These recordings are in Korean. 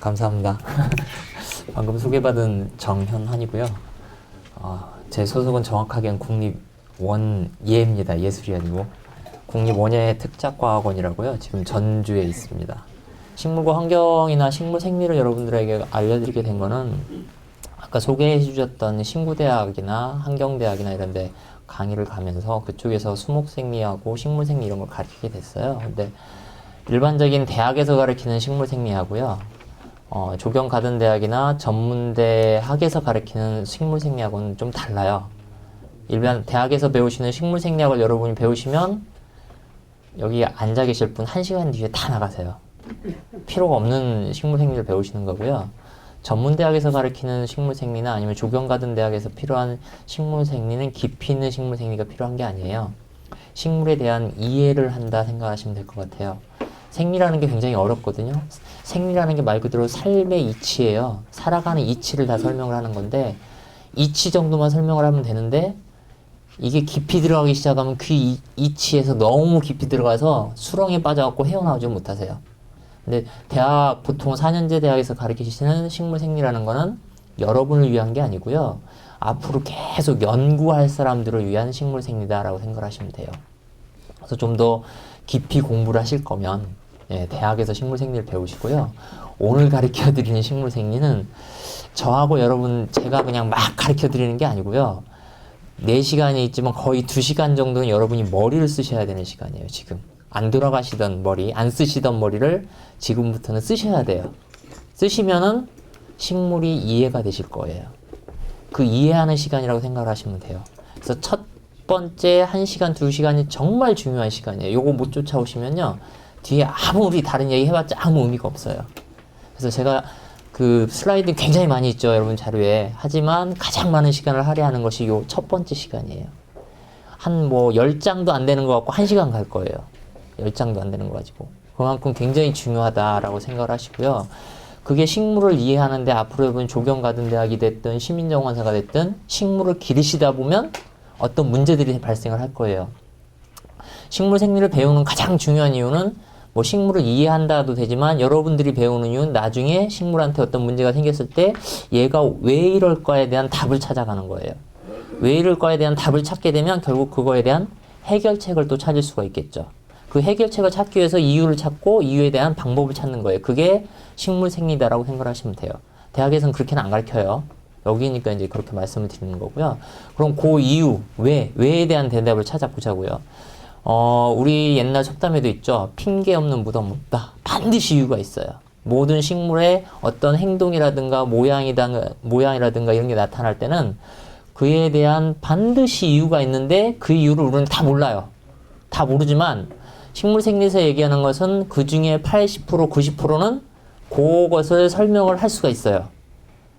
감사합니다. 방금 소개받은 정현환이고요. 제 소속은 정확하게는 국립원예입니다. 예술이 아니고 국립원예 특작과학원이라고요. 지금 전주에 있습니다. 식물과 환경이나 식물 생리를 여러분들에게 알려드리게 된 거는 아까 소개해 주셨던 신구대학이나 환경대학이나 이런 데 강의를 가면서 그쪽에서 수목생리하고 식물생리 이런 걸 가르치게 됐어요. 근데 일반적인 대학에서 가르치는 식물생리하고요. 조경가든대학이나 전문대학에서 가르치는 식물생리학은 좀 달라요. 일반 대학에서 배우시는 식물생리학을 여러분이 배우시면 여기 앉아 계실 분 1시간 뒤에 다 나가세요. 필요가 없는 식물생리를 배우시는 거고요. 전문대학에서 가르치는 식물생리나 아니면 조경가든대학에서 필요한 식물생리는 깊이 있는 식물생리가 필요한 게 아니에요. 식물에 대한 이해를 한다 생각하시면 될 것 같아요. 생리라는 게 굉장히 어렵거든요. 생리라는 게 말 그대로 삶의 이치예요. 살아가는 이치를 다 설명을 하는 건데 이치 정도만 설명을 하면 되는데 이게 깊이 들어가기 시작하면 그 이치에서 너무 깊이 들어가서 수렁에 빠져갖고 헤어나오지 못하세요. 근데 대학 보통 4년제 대학에서 가르치시는 식물생리라는 거는 여러분을 위한 게 아니고요. 앞으로 계속 연구할 사람들을 위한 식물생리다라고 생각을 하시면 돼요. 그래서 좀 더 깊이 공부를 하실 거면 대학에서 식물생리를 배우시고요. 오늘 가르쳐드리는 식물생리는 저하고 여러분 제가 그냥 막 가르쳐드리는 게 아니고요. 4시간이 있지만 거의 2시간 정도는 여러분이 머리를 쓰셔야 되는 시간이에요. 지금 안 돌아가시던 머리, 안 쓰시던 머리를 지금부터는 쓰셔야 돼요. 쓰시면은 식물이 이해가 되실 거예요. 그 이해하는 시간이라고 생각을 하시면 돼요. 그래서 첫 번째 1시간, 2시간이 정말 중요한 시간이에요. 요거 못 쫓아오시면요. 뒤에 아무리 다른 얘기 해봤자 아무 의미가 없어요. 그래서 제가 그 슬라이드 굉장히 많이 있죠. 여러분 자료에. 하지만 가장 많은 시간을 할애하는 것이 요 첫 번째 시간이에요. 한 10장도 안 되는 것 같고 1시간 갈 거예요. 10장도 안 되는 거 가지고. 그만큼 굉장히 중요하다라고 생각을 하시고요. 그게 식물을 이해하는데 앞으로 여러분 조경가든대학이 됐든 시민정원사가 됐든 식물을 기르시다 보면 어떤 문제들이 발생을 할 거예요. 식물 생리를 배우는 가장 중요한 이유는 식물을 이해한다도 되지만 여러분들이 배우는 이유는 나중에 식물한테 어떤 문제가 생겼을 때 얘가 왜 이럴까에 대한 답을 찾아가는 거예요. 왜 이럴까에 대한 답을 찾게 되면 결국 그거에 대한 해결책을 또 찾을 수가 있겠죠. 그 해결책을 찾기 위해서 이유를 찾고 이유에 대한 방법을 찾는 거예요. 그게 식물 생리다라고 생각하시면 돼요. 대학에서는 그렇게는 안 가르쳐요. 여기니까 이제 그렇게 말씀을 드리는 거고요. 그럼 그 이유, 왜에 대한 대답을 찾아보자고요. 우리 옛날 속담에도 있죠. 핑계 없는 무덤 없다. 반드시 이유가 있어요. 모든 식물의 어떤 행동이라든가 모양이라든가 이런 게 나타날 때는 그에 대한 반드시 이유가 있는데 그 이유를 우리는 다 몰라요. 다 모르지만 식물 생리에서 얘기하는 것은 그 중에 80%, 90%는 그것을 설명을 할 수가 있어요.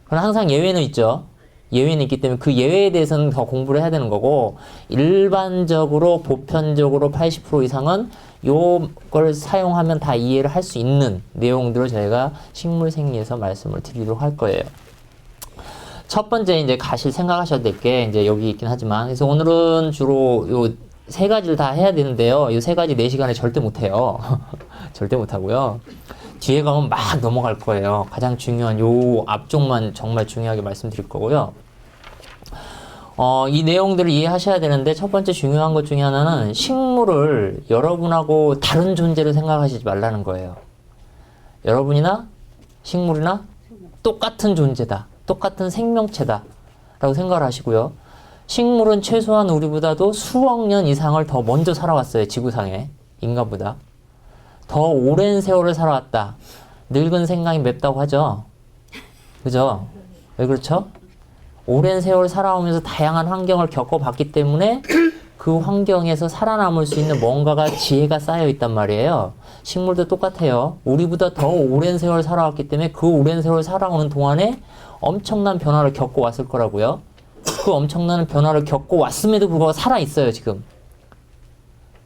그러나 항상 예외는 있죠. 예외는 있기 때문에 그 예외에 대해서는 더 공부를 해야 되는 거고 일반적으로 보편적으로 80% 이상은 요걸 사용하면 다 이해를 할 수 있는 내용들을 저희가 식물생리에서 말씀을 드리도록 할 거예요. 첫 번째 이제 생각하셔야 될 게 이제 여기 있긴 하지만 그래서 오늘은 주로 요 3가지를 다 해야 되는데요. 요 3가지 4시간에 절대 못 해요. 절대 못 하고요. 뒤에 가면 막 넘어갈 거예요. 가장 중요한 요 앞쪽만 정말 중요하게 말씀드릴 거고요. 이 내용들을 이해하셔야 되는데 첫 번째 중요한 것 중에 하나는 식물을 여러분하고 다른 존재로 생각하시지 말라는 거예요. 여러분이나 식물이나 똑같은 존재다. 똑같은 생명체다. 라고 생각을 하시고요. 식물은 최소한 우리보다도 수억 년 이상을 더 먼저 살아왔어요. 지구상에. 인간보다. 더 오랜 세월을 살아왔다. 늙은 생강이 맵다고 하죠. 그죠? 왜 그렇죠? 오랜 세월 살아오면서 다양한 환경을 겪어봤기 때문에 그 환경에서 살아남을 수 있는 뭔가가 지혜가 쌓여 있단 말이에요. 식물도 똑같아요. 우리보다 더 오랜 세월 살아왔기 때문에 그 오랜 세월 살아오는 동안에 엄청난 변화를 겪고 왔을 거라고요. 그 엄청난 변화를 겪고 왔음에도 불구하고 살아있어요, 지금.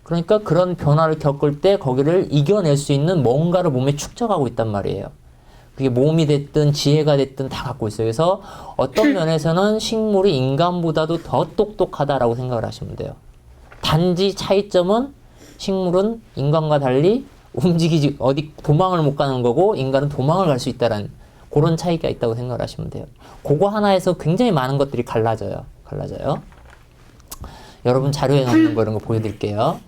그러니까 그런 변화를 겪을 때 거기를 이겨낼 수 있는 뭔가를 몸에 축적하고 있단 말이에요. 그게 몸이 됐든 지혜가 됐든 다 갖고 있어요. 그래서 어떤 면에서는 식물이 인간보다도 더 똑똑하다라고 생각을 하시면 돼요. 단지 차이점은 식물은 인간과 달리 움직이지 어디 도망을 못 가는 거고 인간은 도망을 갈 수 있다라는 그런 차이가 있다고 생각을 하시면 돼요. 그거 하나에서 굉장히 많은 것들이 갈라져요. 여러분 자료에 넣는 거 이런 거 보여드릴게요.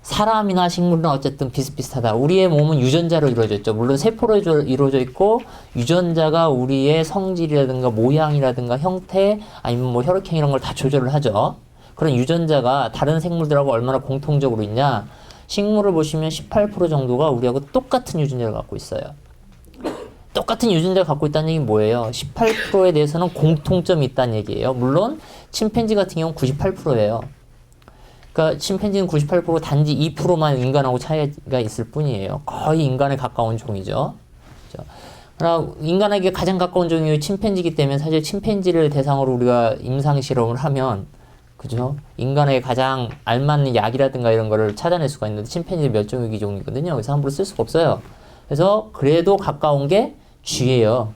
사람이나 식물은 어쨌든 비슷비슷하다. 우리의 몸은 유전자로 이루어져 있죠. 물론 세포로 이루어져 있고 유전자가 우리의 성질이라든가 모양이라든가 형태 아니면 뭐 혈액형 이런 걸 다 조절을 하죠. 그런 유전자가 다른 생물들하고 얼마나 공통적으로 있냐. 식물을 보시면 18% 정도가 우리하고 똑같은 유전자를 갖고 있어요. 똑같은 유전자를 갖고 있다는 얘기는 뭐예요? 18%에 대해서는 공통점이 있다는 얘기예요. 물론 침팬지 같은 경우는 98%예요. 그러니까 침팬지는 98% 단지 2%만 인간하고 차이가 있을 뿐이에요. 거의 인간에 가까운 종이죠. 그렇죠? 그러나 인간에게 가장 가까운 종이 침팬지이기 때문에 사실 침팬지를 대상으로 우리가 임상 실험을 하면 그죠? 인간에게 가장 알맞는 약이라든가 이런 거를 찾아낼 수가 있는데 침팬지 멸종위기 종이거든요. 그래서 함부로 쓸 수가 없어요. 그래서 그래도 가까운 게 쥐예요.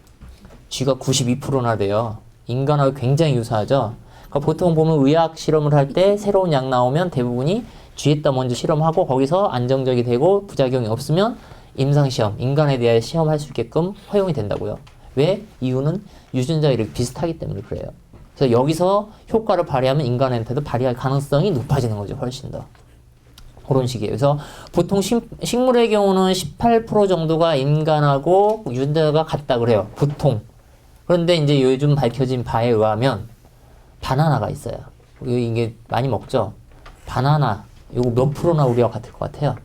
쥐가 92%나 돼요. 인간하고 굉장히 유사하죠. 그러니까 보통 보면 의학 실험을 할 때 새로운 약 나오면 대부분이 쥐에다 먼저 실험하고 거기서 안정적이 되고 부작용이 없으면 임상시험, 인간에 대해 시험할 수 있게끔 허용이 된다고요. 왜? 이유는 유전자가 이렇게 비슷하기 때문에 그래요. 그래서 여기서 효과를 발휘하면 인간한테도 발휘할 가능성이 높아지는 거죠. 훨씬 더. 그런 식이에요. 그래서 보통 식물의 경우는 18% 정도가 인간하고 유전자가 같다 그래요. 보통. 그런데 이제 요즘 밝혀진 바에 의하면 바나나가 있어요. 이게 많이 먹죠? 바나나. 이거 몇 프로나 우리와 같을 것 같아요?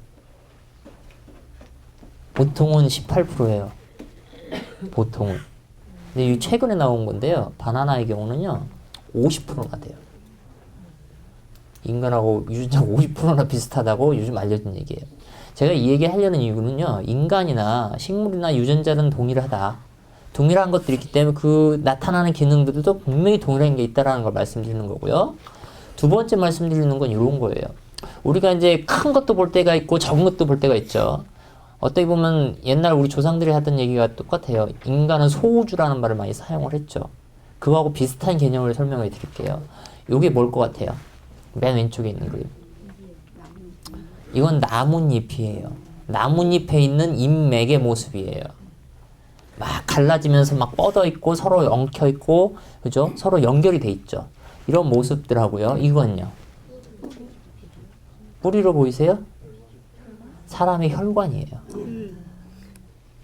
보통은 18%예요. 보통은. 근데 이 최근에 나온 건데요. 바나나의 경우는요. 50%나 돼요. 인간하고 유전자가 50%나 비슷하다고 요즘 알려진 얘기예요. 제가 이 얘기 하려는 이유는요. 인간이나 식물이나 유전자는 동일하다. 동일한 것들이 있기 때문에 그 나타나는 기능들도 분명히 동일한 게 있다는 걸 말씀드리는 거고요. 두 번째 말씀드리는 건 이런 거예요. 우리가 이제 큰 것도 볼 때가 있고 적은 것도 볼 때가 있죠. 어떻게 보면 옛날 우리 조상들이 하던 얘기가 똑같아요. 인간은 소우주라는 말을 많이 사용을 했죠. 그거하고 비슷한 개념을 설명해 드릴게요. 이게 뭘 것 같아요? 맨 왼쪽에 있는 그림. 이건 나뭇잎이에요. 나뭇잎에 있는 잎맥의 모습이에요. 막 갈라지면서 막 뻗어 있고 서로 엉켜 있고 그죠? 서로 연결이 돼 있죠. 이런 모습들하고요. 이건요. 뿌리로 보이세요? 사람의 혈관이에요.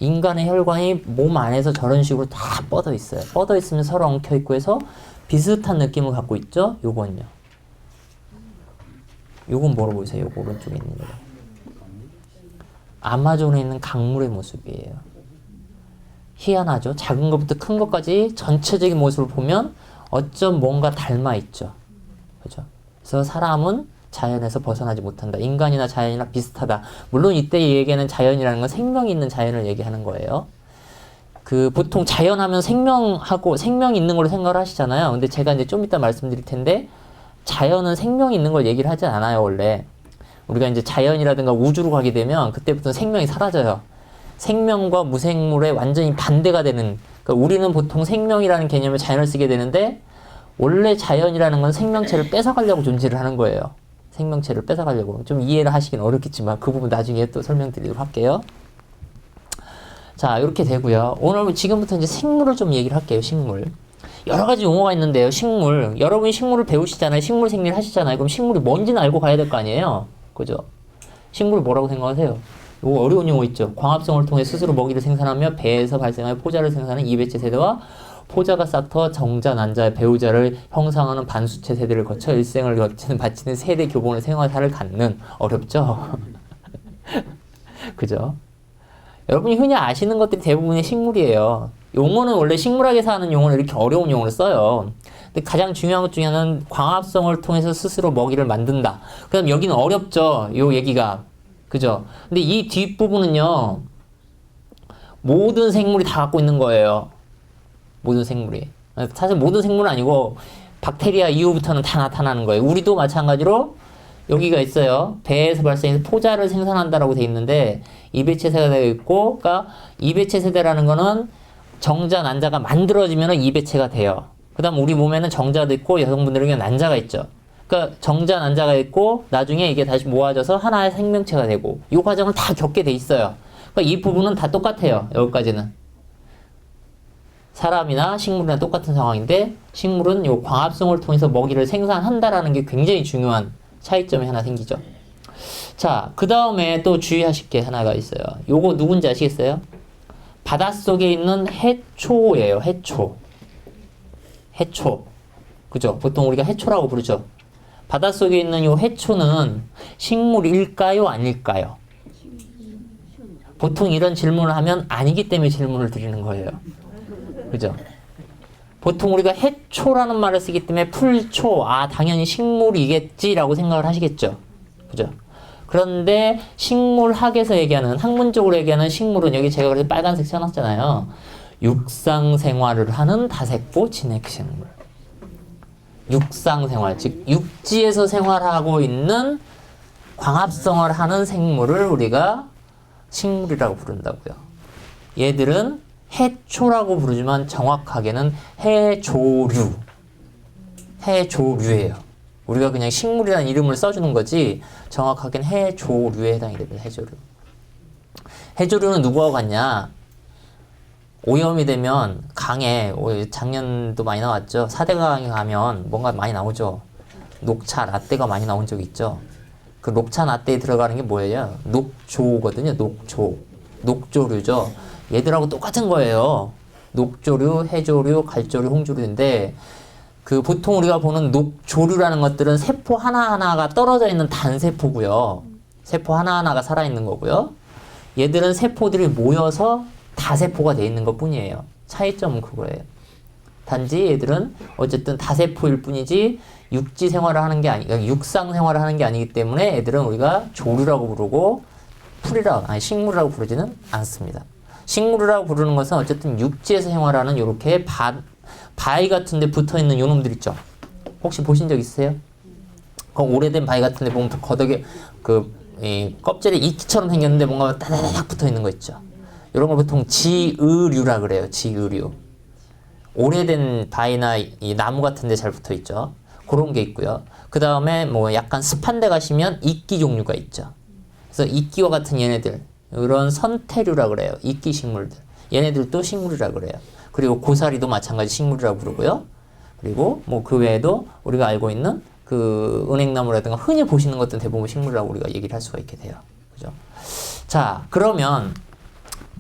인간의 혈관이 몸 안에서 저런 식으로 다 뻗어 있어요. 뻗어 있으면 서로 엉켜 있고 해서 비슷한 느낌을 갖고 있죠. 요건요. 요건 뭐로 보이세요? 요거 오른쪽에 있는 거. 아마존에 있는 강물의 모습이에요. 희한하죠? 작은 것부터 큰 것까지 전체적인 모습을 보면 어쩜 뭔가 닮아 있죠. 그죠? 그래서 사람은 자연에서 벗어나지 못한다. 인간이나 자연이나 비슷하다. 물론 이때 얘기하는 자연이라는 건 생명이 있는 자연을 얘기하는 거예요. 그 보통 자연하면 생명하고 생명이 있는 걸로 생각을 하시잖아요. 근데 제가 이제 좀 이따 말씀드릴 텐데 자연은 생명이 있는 걸 얘기를 하지 않아요, 원래. 우리가 이제 자연이라든가 우주로 가게 되면 그때부터 생명이 사라져요. 생명과 무생물의 완전히 반대가 되는, 그러니까 우리는 보통 생명이라는 개념을 자연을 쓰게 되는데 원래 자연이라는 건 생명체를 뺏어가려고 존재를 하는 거예요. 생명체를 뺏어가려고. 좀 이해를 하시긴 어렵겠지만 그 부분 나중에 또 설명드리도록 할게요. 자, 이렇게 되고요. 오늘 지금부터 이제 생물을 좀 얘기를 할게요. 식물. 여러 가지 용어가 있는데요. 식물. 여러분이 식물을 배우시잖아요. 식물 생리를 하시잖아요. 그럼 식물이 뭔지는 알고 가야 될 거 아니에요. 그죠? 식물이 뭐라고 생각하세요? 이거 어려운 용어 있죠. 광합성을 통해 스스로 먹이를 생산하며 배에서 발생하여 포자를 생산하는 이배체 세대와 포자가 싹터 정자, 난자의 배우자를 형성하는 반수체 세대를 거쳐 일생을 바치는 세대 교본의 생활사를 갖는. 어렵죠? 그죠? 여러분이 흔히 아시는 것들이 대부분의 식물이에요. 용어는 원래 식물학에서 하는 용어는 이렇게 어려운 용어를 써요. 근데 가장 중요한 것 중에 하나는 광합성을 통해서 스스로 먹이를 만든다. 그다음 여기는 어렵죠. 요 얘기가. 그죠? 근데 이 뒷부분은요. 모든 생물이 다 갖고 있는 거예요. 모든 생물이. 사실 모든 생물은 아니고 박테리아 이후부터는 다 나타나는 거예요. 우리도 마찬가지로 여기가 있어요. 배에서 발생해서 포자를 생산한다라고 돼 있는데 이배체 세대가 되어 있고, 그러니까 이배체 세대라는 거는 정자, 난자가 만들어지면 이배체가 돼요. 그 다음 우리 몸에는 정자도 있고 여성분들에게 난자가 있죠. 그러니까 정자, 난자가 있고 나중에 이게 다시 모아져서 하나의 생명체가 되고 이 과정을 다 겪게 돼 있어요. 그러니까 이 부분은 다 똑같아요. 여기까지는. 사람이나 식물이나 똑같은 상황인데 식물은 이 광합성을 통해서 먹이를 생산한다라는 게 굉장히 중요한 차이점이 하나 생기죠. 자, 그 다음에 또 주의하실 게 하나가 있어요. 요거 누군지 아시겠어요? 바닷속에 있는 해초예요. 해초. 해초. 그죠? 보통 우리가 해초라고 부르죠. 바닷속에 있는 요 해초는 식물일까요? 아닐까요? 보통 이런 질문을 하면 아니기 때문에 질문을 드리는 거예요. 그죠? 보통 우리가 해초라는 말을 쓰기 때문에 풀초, 당연히 식물이겠지라고 생각을 하시겠죠. 그죠? 그런데 식물학에서 얘기하는, 학문적으로 얘기하는 식물은 여기 제가 그래서 빨간색 써놨잖아요. 육상 생활을 하는 다세포 진핵식물. 육상 생활, 즉 육지에서 생활하고 있는 광합성을 하는 생물을 우리가 식물이라고 부른다고요. 얘들은 해초라고 부르지만 정확하게는 해조류. 해조류예요. 우리가 그냥 식물이라는 이름을 써주는 거지 정확하게는 해조류에 해당이 됩니다. 해조류. 해조류는 누구하고 같냐? 오염이 되면 강에, 작년도 많이 나왔죠. 사대강에 가면 뭔가 많이 나오죠. 녹차, 라떼가 많이 나온 적이 있죠. 그 녹차, 라떼에 들어가는 게 뭐예요? 녹조거든요. 녹조. 녹조류죠. 얘들하고 똑같은 거예요. 녹조류, 해조류, 갈조류, 홍조류인데 그 보통 우리가 보는 녹조류라는 것들은 세포 하나하나가 떨어져 있는 단세포고요. 세포 하나하나가 살아있는 거고요. 얘들은 세포들이 모여서 다세포가 돼 있는 것 뿐이에요. 차이점은 그거예요. 단지 얘들은 어쨌든 다세포일 뿐이지 육지 생활을 하는 게 육상 생활을 하는 게 아니기 때문에 애들은 우리가 조류라고 부르고 식물이라고 부르지는 않습니다. 식물이라고 부르는 것은 어쨌든 육지에서 생활하는 요렇게 바위 같은 데 붙어 있는 요 놈들 있죠. 혹시 보신 적 있으세요? 그 오래된 바위 같은 데 보면 거덕에 껍질에 이끼처럼 생겼는데 뭔가 따다닥 붙어 있는 거 있죠. 이런 걸 보통 지의류라 그래요. 지의류. 오래된 바위나 이 나무 같은 데 잘 붙어 있죠. 그런 게 있고요. 그 다음에 뭐 약간 습한 데 가시면 이끼 종류가 있죠. 그래서 이끼와 같은 얘네들, 이런 선태류라 그래요. 이끼 식물들. 얘네들도 식물이라 그래요. 그리고 고사리도 마찬가지 식물이라고 부르고요. 그리고 뭐 그 외에도 우리가 알고 있는 그 은행나무라든가 흔히 보시는 것들은 대부분 식물이라고 우리가 얘기를 할 수가 있게 돼요. 그죠? 자, 그러면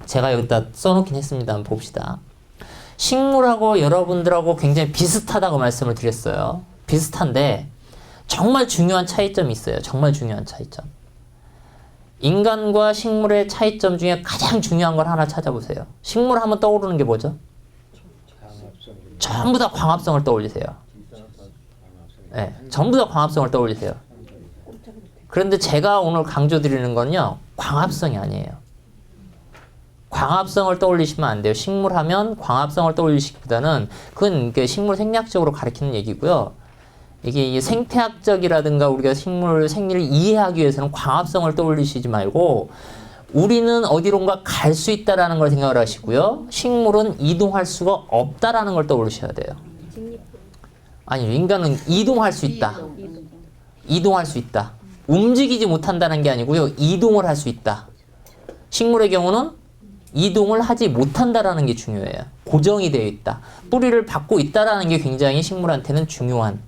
제가 여기다 써놓긴 했습니다. 한번 봅시다. 식물하고 여러분들하고 굉장히 비슷하다고 말씀을 드렸어요. 비슷한데 정말 중요한 차이점이 있어요. 정말 중요한 차이점. 인간과 식물의 차이점 중에 가장 중요한 걸 하나 찾아보세요. 식물 하면 떠오르는 게 뭐죠? 전부 다 광합성을 떠올리세요. 네, 전부 다 광합성을 떠올리세요. 그런데 제가 오늘 강조드리는 건요, 광합성이 아니에요. 광합성을 떠올리시면 안 돼요. 식물 하면 광합성을 떠올리시기보다는 그건 식물 생리학적으로 가리키는 얘기고요. 이게 생태학적이라든가 우리가 식물 생리를 이해하기 위해서는 광합성을 떠올리시지 말고 우리는 어디론가 갈 수 있다라는 걸 생각을 하시고요. 식물은 이동할 수가 없다라는 걸 떠올리셔야 돼요. 아니, 인간은 이동할 수 있다. 이동할 수 있다. 움직이지 못한다는 게 아니고요. 이동을 할 수 있다. 식물의 경우는 이동을 하지 못한다라는 게 중요해요. 고정이 되어 있다. 뿌리를 받고 있다라는 게 굉장히 식물한테는 중요한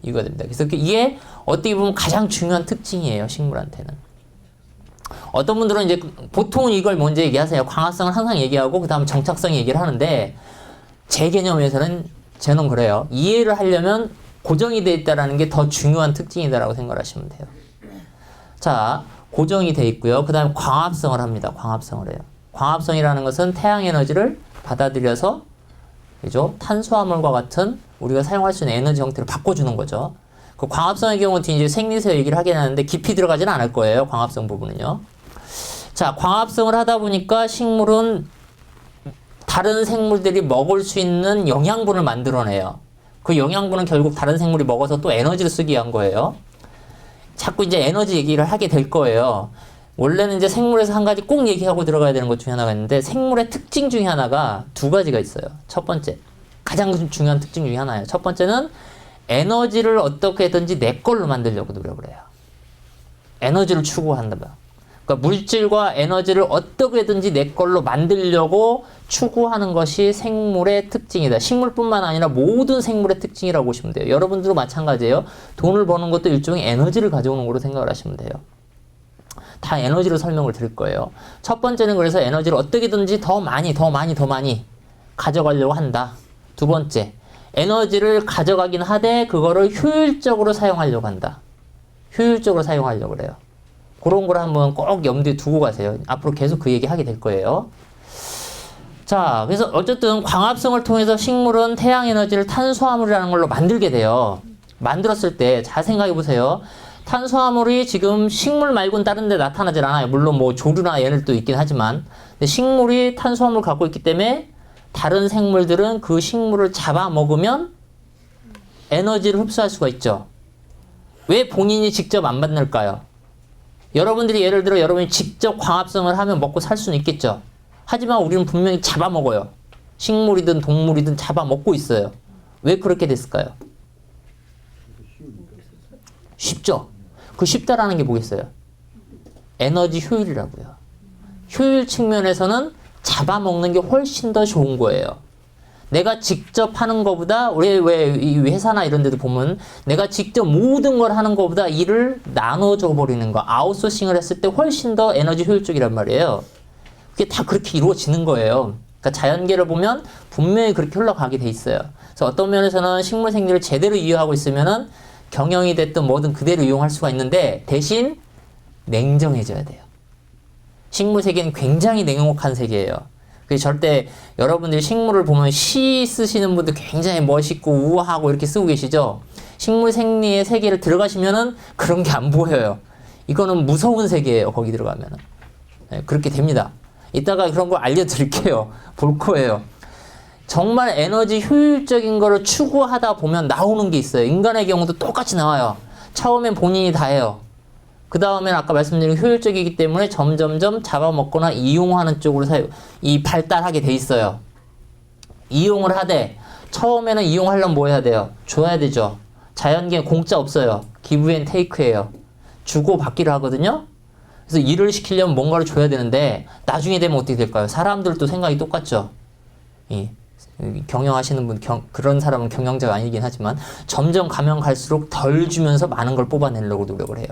이유가 됩니다. 그래서 이게 어떻게 보면 가장 중요한 특징이에요. 식물한테는. 어떤 분들은 이제 보통은 이걸 먼저 얘기하세요. 광합성을 항상 얘기하고 그 다음 정착성 얘기를 하는데 제 개념에서는 저는 그래요. 이해를 하려면 고정이 되어 있다는 게 더 중요한 특징이다라고 생각을 하시면 돼요. 자, 고정이 되어 있고요. 그 다음에 광합성을 합니다. 광합성을 해요. 광합성이라는 것은 태양 에너지를 받아들여서 그죠? 탄수화물과 같은 우리가 사용할 수 있는 에너지 형태를 바꿔주는 거죠. 그 광합성의 경우는 이제 생리에서 얘기를 하긴 하는데 깊이 들어가지는 않을 거예요. 광합성 부분은요. 자, 광합성을 하다 보니까 식물은 다른 생물들이 먹을 수 있는 영양분을 만들어내요. 그 영양분은 결국 다른 생물이 먹어서 또 에너지를 쓰기 위한 거예요. 자꾸 이제 에너지 얘기를 하게 될 거예요. 원래는 이제 생물에서 한 가지 꼭 얘기하고 들어가야 되는 것 중에 하나가 있는데 생물의 특징 중에 하나가 두 가지가 있어요. 첫 번째, 가장 중요한 특징 중에 하나예요. 첫 번째는 에너지를 어떻게든지 내 걸로 만들려고 노력을 해요. 에너지를 추구한다면. 그러니까 물질과 에너지를 어떻게든지 내 걸로 만들려고 추구하는 것이 생물의 특징이다. 식물뿐만 아니라 모든 생물의 특징이라고 보시면 돼요. 여러분들도 마찬가지예요. 돈을 버는 것도 일종의 에너지를 가져오는 거로 생각을 하시면 돼요. 다 에너지로 설명을 드릴 거예요. 첫 번째는 그래서 에너지를 어떻게든지 더 많이 가져가려고 한다. 두 번째, 에너지를 가져가긴 하되 그거를 효율적으로 사용하려고 한다. 효율적으로 사용하려고 그래요. 그런 걸 한번 꼭 염두에 두고 가세요. 앞으로 계속 그 얘기 하게 될 거예요. 자, 그래서 어쨌든 광합성을 통해서 식물은 태양 에너지를 탄수화물이라는 걸로 만들게 돼요. 만들었을 때 잘 생각해 보세요. 탄수화물이 지금 식물 말고는 다른 데 나타나질 않아요. 물론 뭐 조류나 얘네들도 있긴 하지만 근데 식물이 탄수화물을 갖고 있기 때문에 다른 생물들은 그 식물을 잡아먹으면 에너지를 흡수할 수가 있죠. 왜 본인이 직접 안 만들까요? 여러분들이 예를 들어 여러분이 직접 광합성을 하면 먹고 살 수는 있겠죠. 하지만 우리는 분명히 잡아먹어요. 식물이든 동물이든 잡아먹고 있어요. 왜 그렇게 됐을까요? 쉽죠? 그 쉽다라는 게 뭐겠어요? 에너지 효율이라고요. 효율 측면에서는 잡아먹는 게 훨씬 더 좋은 거예요. 내가 직접 하는 것보다 왜 이 회사나 이런 데도 보면 내가 직접 모든 걸 하는 것보다 일을 나눠줘 버리는 거, 아웃소싱을 했을 때 훨씬 더 에너지 효율적이란 말이에요. 그게 다 그렇게 이루어지는 거예요. 그러니까 자연계를 보면 분명히 그렇게 흘러가게 돼 있어요. 그래서 어떤 면에서는 식물 생리를 제대로 이해하고 있으면은 경영이 됐든 뭐든 그대로 이용할 수가 있는데 대신 냉정해져야 돼요. 식물 세계는 굉장히 냉혹한 세계예요. 그래서 절대 여러분들이 식물을 보면 시 쓰시는 분들 굉장히 멋있고 우아하고 이렇게 쓰고 계시죠? 식물 생리의 세계를 들어가시면은 그런 게 안 보여요. 이거는 무서운 세계예요. 거기 들어가면은. 네, 그렇게 됩니다. 이따가 그런 거 알려드릴게요. 볼 거예요. 정말 에너지 효율적인 거를 추구하다 보면 나오는 게 있어요. 인간의 경우도 똑같이 나와요. 처음엔 본인이 다 해요. 그 다음엔 아까 말씀드린 효율적이기 때문에 점점점 잡아먹거나 이용하는 쪽으로 발달하게 돼 있어요. 이용을 하되 처음에는 이용하려면 뭐 해야 돼요? 줘야 되죠. 자연계는 공짜 없어요. 기브 앤 테이크예요. 주고 받기를 하거든요. 그래서 일을 시키려면 뭔가를 줘야 되는데 나중에 되면 어떻게 될까요? 사람들도 생각이 똑같죠. 경영하시는 분, 그런 사람은 경영자가 아니긴 하지만 점점 가면 갈수록 덜 주면서 많은 걸 뽑아내려고 노력을 해요.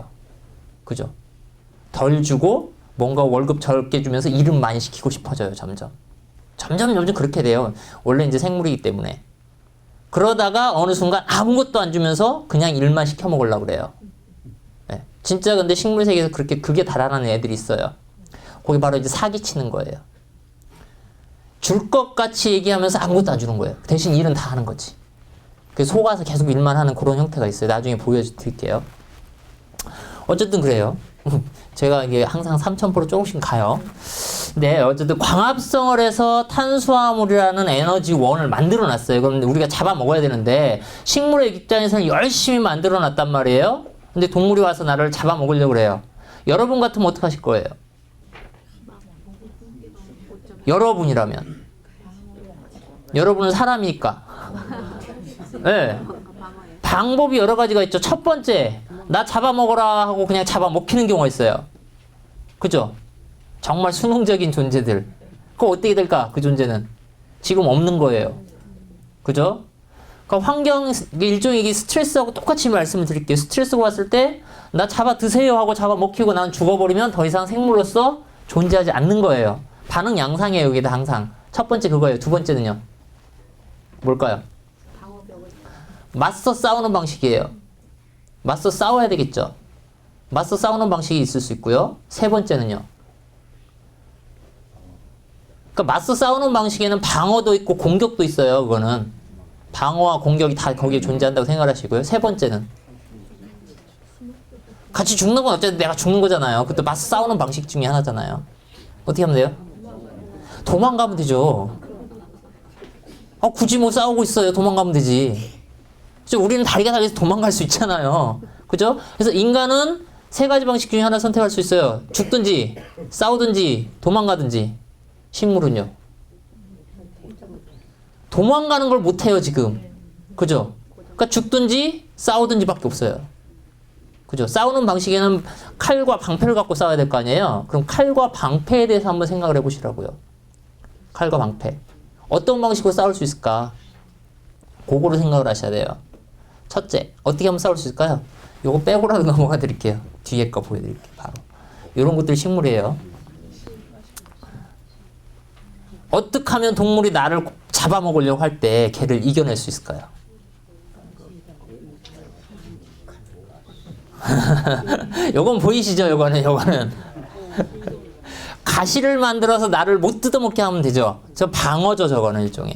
그죠? 덜 주고 뭔가 월급 적게 주면서 일은 많이 시키고 싶어져요. 점점 그렇게 돼요. 원래 이제 생물이기 때문에. 그러다가 어느 순간 아무것도 안 주면서 그냥 일만 시켜 먹으려고 그래요. 네. 진짜 근데 식물 세계에서 그게 달아나는 애들이 있어요. 거기 바로 이제 사기치는 거예요. 줄 것 같이 얘기하면서 아무것도 안 주는 거예요. 대신 일은 다 하는 거지. 그래서 속아서 계속 일만 하는 그런 형태가 있어요. 나중에 보여드릴게요. 어쨌든 그래요. 제가 이게 항상 3000% 조금씩 가요. 네, 어쨌든 광합성을 해서 탄수화물이라는 에너지 원을 만들어 놨어요. 그럼 우리가 잡아 먹어야 되는데 식물의 입장에서는 열심히 만들어 놨단 말이에요. 근데 동물이 와서 나를 잡아 먹으려고 그래요. 여러분 같으면 어떡하실 거예요? 여러분이라면. 여러분은 사람이니까. 네. 방법이 여러 가지가 있죠. 첫 번째, 나 잡아먹어라 하고 그냥 잡아먹히는 경우가 있어요. 그죠? 정말 수능적인 존재들. 그거 어떻게 될까? 그 존재는. 지금 없는 거예요. 그죠? 그러니까 환경, 일종의 스트레스하고 똑같이 말씀을 드릴게요. 스트레스가 왔을 때, 나 잡아 드세요 하고 잡아먹히고 난 죽어버리면 더 이상 생물로서 존재하지 않는 거예요. 반응 양상이에요, 여기다 항상. 첫 번째 그거예요. 두 번째는요? 뭘까요? 맞서 싸우는 방식이에요. 맞서 싸워야 되겠죠. 맞서 싸우는 방식이 있을 수 있고요. 세 번째는요. 그러니까 맞서 싸우는 방식에는 방어도 있고 공격도 있어요. 그거는 방어와 공격이 다 거기에 존재한다고 생각하시고요. 세 번째는 같이 죽는 건 어쨌든 내가 죽는 거잖아요. 그것도 맞서 싸우는 방식 중에 하나잖아요. 어떻게 하면 돼요? 도망가면 되죠. 굳이 뭐 싸우고 있어요. 도망가면 되지. 그죠? 우리는 다리가 달려서 도망갈 수 있잖아요. 그죠? 그래서 인간은 세 가지 방식 중에 하나 선택할 수 있어요. 죽든지, 싸우든지, 도망가든지. 식물은요? 도망가는 걸 못해요, 지금. 그죠? 그러니까 죽든지, 싸우든지 밖에 없어요. 그죠? 싸우는 방식에는 칼과 방패를 갖고 싸워야 될 거 아니에요? 그럼 칼과 방패에 대해서 한번 생각을 해보시라고요. 칼과 방패. 어떤 방식으로 싸울 수 있을까? 그거를 생각을 하셔야 돼요. 첫째, 어떻게 하면 싸울 수 있을까요? 요거 빼고라도 넘어가 드릴게요. 뒤에 거 보여드릴게요. 바로. 이런 것들이 식물이에요. 어떻게 하면 동물이 나를 잡아먹으려고 할 때 걔를 이겨낼 수 있을까요? 요건 보이시죠? 요거는. 가시를 만들어서 나를 못 뜯어먹게 하면 되죠. 저 방어죠, 저거는 일종의.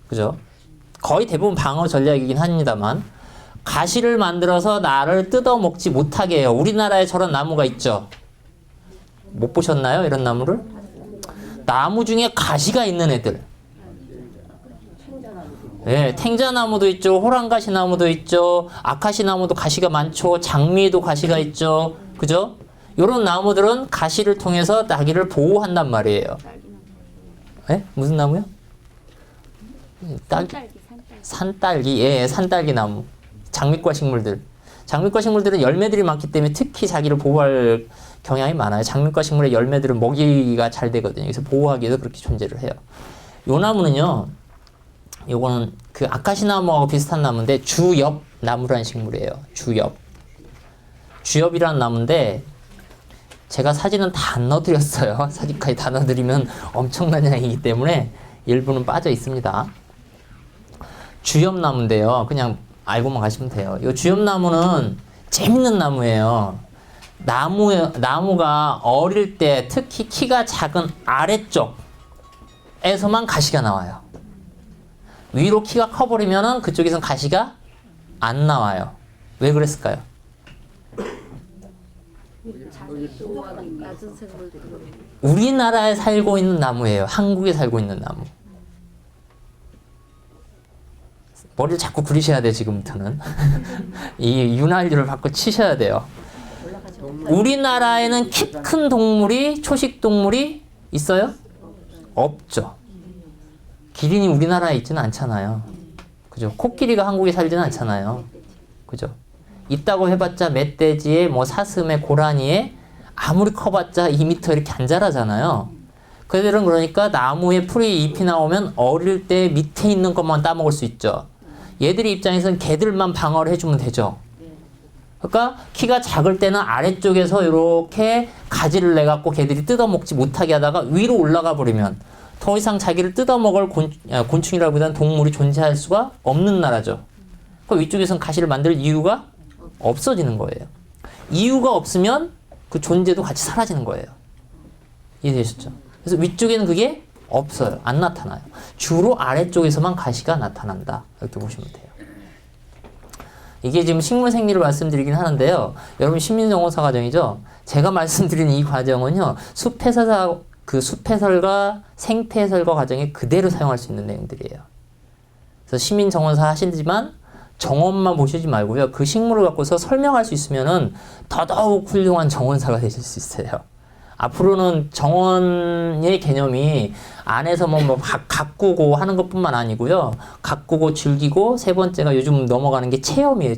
그죠? 거의 대부분 방어 전략이긴 합니다만, 가시를 만들어서 나를 뜯어먹지 못하게 해요. 우리나라에 저런 나무가 있죠. 못 보셨나요? 이런 나무를? 나무 중에 가시가 있는 애들. 예, 탱자나무도 있죠. 호랑가시나무도 있죠. 아카시나무도 가시가 많죠. 장미에도 가시가 있죠. 그죠? 요런 나무들은 가시를 통해서 나기를 보호한단 말이에요. 예? 무슨 나무요? 산딸기. 예, 산딸기 나무. 장미과 식물들. 장미과 식물들은 열매들이 많기 때문에 특히 자기를 보호할 경향이 많아요. 장미과 식물의 열매들은 먹이가 잘 되거든요. 그래서 보호하기 위해서 그렇게 존재를 해요. 요 나무는요, 요거는 그 아카시나무하고 비슷한 나무인데 주엽 나무라는 식물이에요. 주엽이라는 나무인데 제가 사진은 다 안 넣어드렸어요. 사진까지 다 넣어드리면 엄청난 양이기 때문에 일부는 빠져 있습니다. 주엽나무인데요. 그냥 알고만 가시면 돼요. 이 주엽나무는 재밌는 나무예요. 나무가 어릴 때 특히 키가 작은 아래쪽에서만 가시가 나와요. 위로 키가 커버리면은 그쪽에선 가시가 안 나와요. 왜 그랬을까요? 우리나라에 살고 있는 나무예요. 한국에 살고 있는 나무. 머리를 자꾸 굴리셔야 돼요, 지금부터는. 이 윤활유를 받고 치셔야 돼요. 우리나라에는 키 큰 동물이, 초식 동물이 있어요? 없죠. 기린이 우리나라에 있지는 않잖아요. 그죠? 코끼리가 한국에 살지는 않잖아요. 그죠? 있다고 해봤자 멧돼지에, 뭐 사슴에, 고라니에 아무리 커봤자 2m 이렇게 안 자라잖아요. 그들은 그러니까 나무에 풀이 잎이 나오면 어릴 때 밑에 있는 것만 따먹을 수 있죠. 얘들이 입장에서는 걔들만 방어를 해주면 되죠. 그러니까 키가 작을 때는 아래쪽에서 이렇게 가지를 내갖고 걔들이 뜯어먹지 못하게 하다가 위로 올라가 버리면 더 이상 자기를 뜯어먹을 곤충이라기보다는 동물이 존재할 수가 없는 나라죠. 그 위쪽에서는 가시를 만들 이유가 없어지는 거예요. 이유가 없으면 그 존재도 같이 사라지는 거예요. 이해되셨죠? 그래서 위쪽에는 그게 없어요. 안 나타나요. 주로 아래쪽에서만 가시가 나타난다. 이렇게 보시면 돼요. 이게 지금 식물 생리를 말씀드리긴 하는데요. 여러분 식민정원사 과정이죠. 제가 말씀드리는 이 과정은요. 숲해설과 생태해설과 과정에 그대로 사용할 수 있는 내용들이에요. 그래서 시민정원사 하시지만 정원만 보시지 말고요. 그 식물을 갖고서 설명할 수 있으면은 더더욱 훌륭한 정원사가 되실 수 있어요. 앞으로는 정원의 개념이 안에서 뭐 가꾸고 하는 것뿐만 아니고요. 가꾸고 즐기고 세 번째가 요즘 넘어가는 게 체험이에요.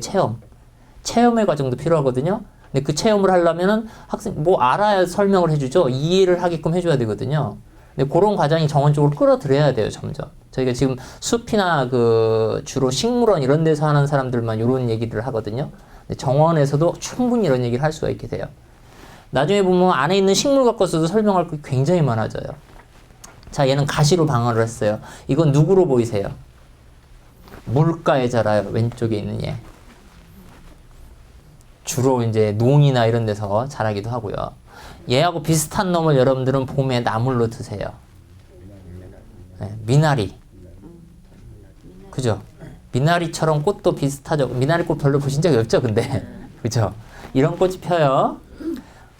체험의 과정도 필요하거든요. 근데 그 체험을 하려면은 학생 뭐 알아야 설명을 해주죠. 이해를 하게끔 해줘야 되거든요. 근데 그런 과정이 정원 쪽으로 끌어들여야 돼요. 점점. 저희가 지금 숲이나 그 주로 식물원 이런 데서 하는 사람들만 이런 얘기를 하거든요. 근데 정원에서도 충분히 이런 얘기를 할 수가 있게 돼요. 나중에 보면 안에 있는 식물 갖고서도 설명할 게 굉장히 많아져요. 자, 얘는 가시로 방어를 했어요. 이건 누구로 보이세요? 물가에 자라요. 왼쪽에 있는 얘. 주로 이제 농이나 이런 데서 자라기도 하고요. 얘하고 비슷한 놈을 여러분들은 봄에 나물로 드세요. 네, 미나리. 그죠? 미나리처럼 꽃도 비슷하죠. 미나리 꽃 별로 보신 적이 없죠, 근데. 그죠? 이런 꽃이 펴요.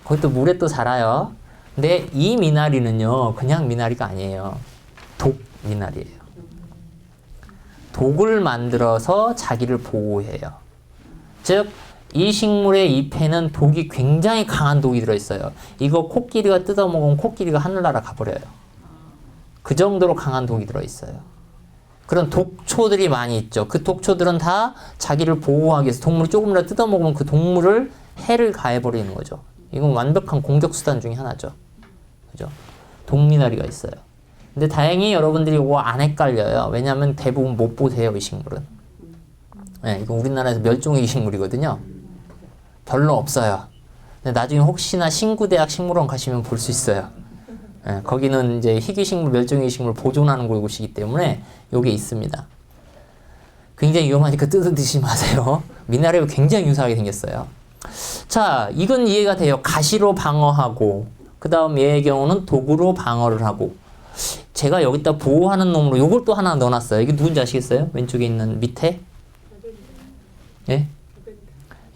거기 또 물에 또 자라요. 근데 이 미나리는요, 그냥 미나리가 아니에요. 독 미나리예요. 독을 만들어서 자기를 보호해요. 즉, 이 식물의 잎에는 독이 굉장히 강한 독이 들어있어요. 이거 코끼리가 뜯어먹으면 코끼리가 하늘나라 가버려요. 그 정도로 강한 독이 들어있어요. 그런 독초들이 많이 있죠. 그 독초들은 다 자기를 보호하기 위해서 동물을 조금이라도 뜯어먹으면 그 동물을 해를 가해버리는 거죠. 이건 완벽한 공격수단 중에 하나죠. 그죠? 독미나리가 있어요. 근데 다행히 여러분들이 이거 안 헷갈려요. 왜냐하면 대부분 못 보세요, 이 식물은. 네, 이거 우리나라에서 멸종위기 식물이거든요. 별로 없어요. 근데 나중에 혹시나 신구대학 식물원 가시면 볼 수 있어요. 네, 거기는 이제 희귀식물, 멸종위기 식물 보존하는 곳이기 때문에 요게 있습니다. 굉장히 위험하니까 뜯어 드시지 마세요. 미나리가 굉장히 유사하게 생겼어요. 자, 이건 이해가 돼요. 가시로 방어하고, 그 다음 얘의 경우는 독으로 방어를 하고. 제가 여기다 보호하는 놈으로 요걸 또 하나 넣어놨어요. 이게 누군지 아시겠어요? 왼쪽에 있는 밑에? 예?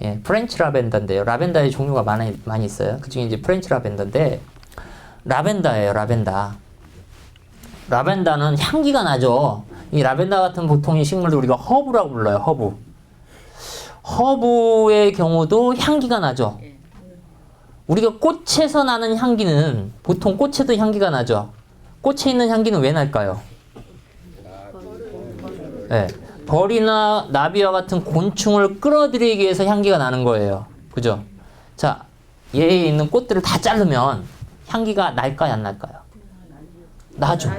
예, 프렌치 라벤더인데요. 라벤더의 종류가 많이 있어요. 그 중에 이제 프렌치 라벤더인데, 라벤더예요, 라벤더. 라벤더는 향기가 나죠. 이 라벤더 같은 보통 이 식물도 우리가 허브라고 불러요, 허브. 허브의 경우도 향기가 나죠. 우리가 꽃에서 나는 향기는 보통 꽃에도 향기가 나죠. 꽃에 있는 향기는 왜 날까요? 네, 벌이나 나비와 같은 곤충을 끌어들이기 위해서 향기가 나는 거예요. 그죠? 자, 얘에 있는 꽃들을 다 자르면 향기가 날까요, 안 날까요? 나죠.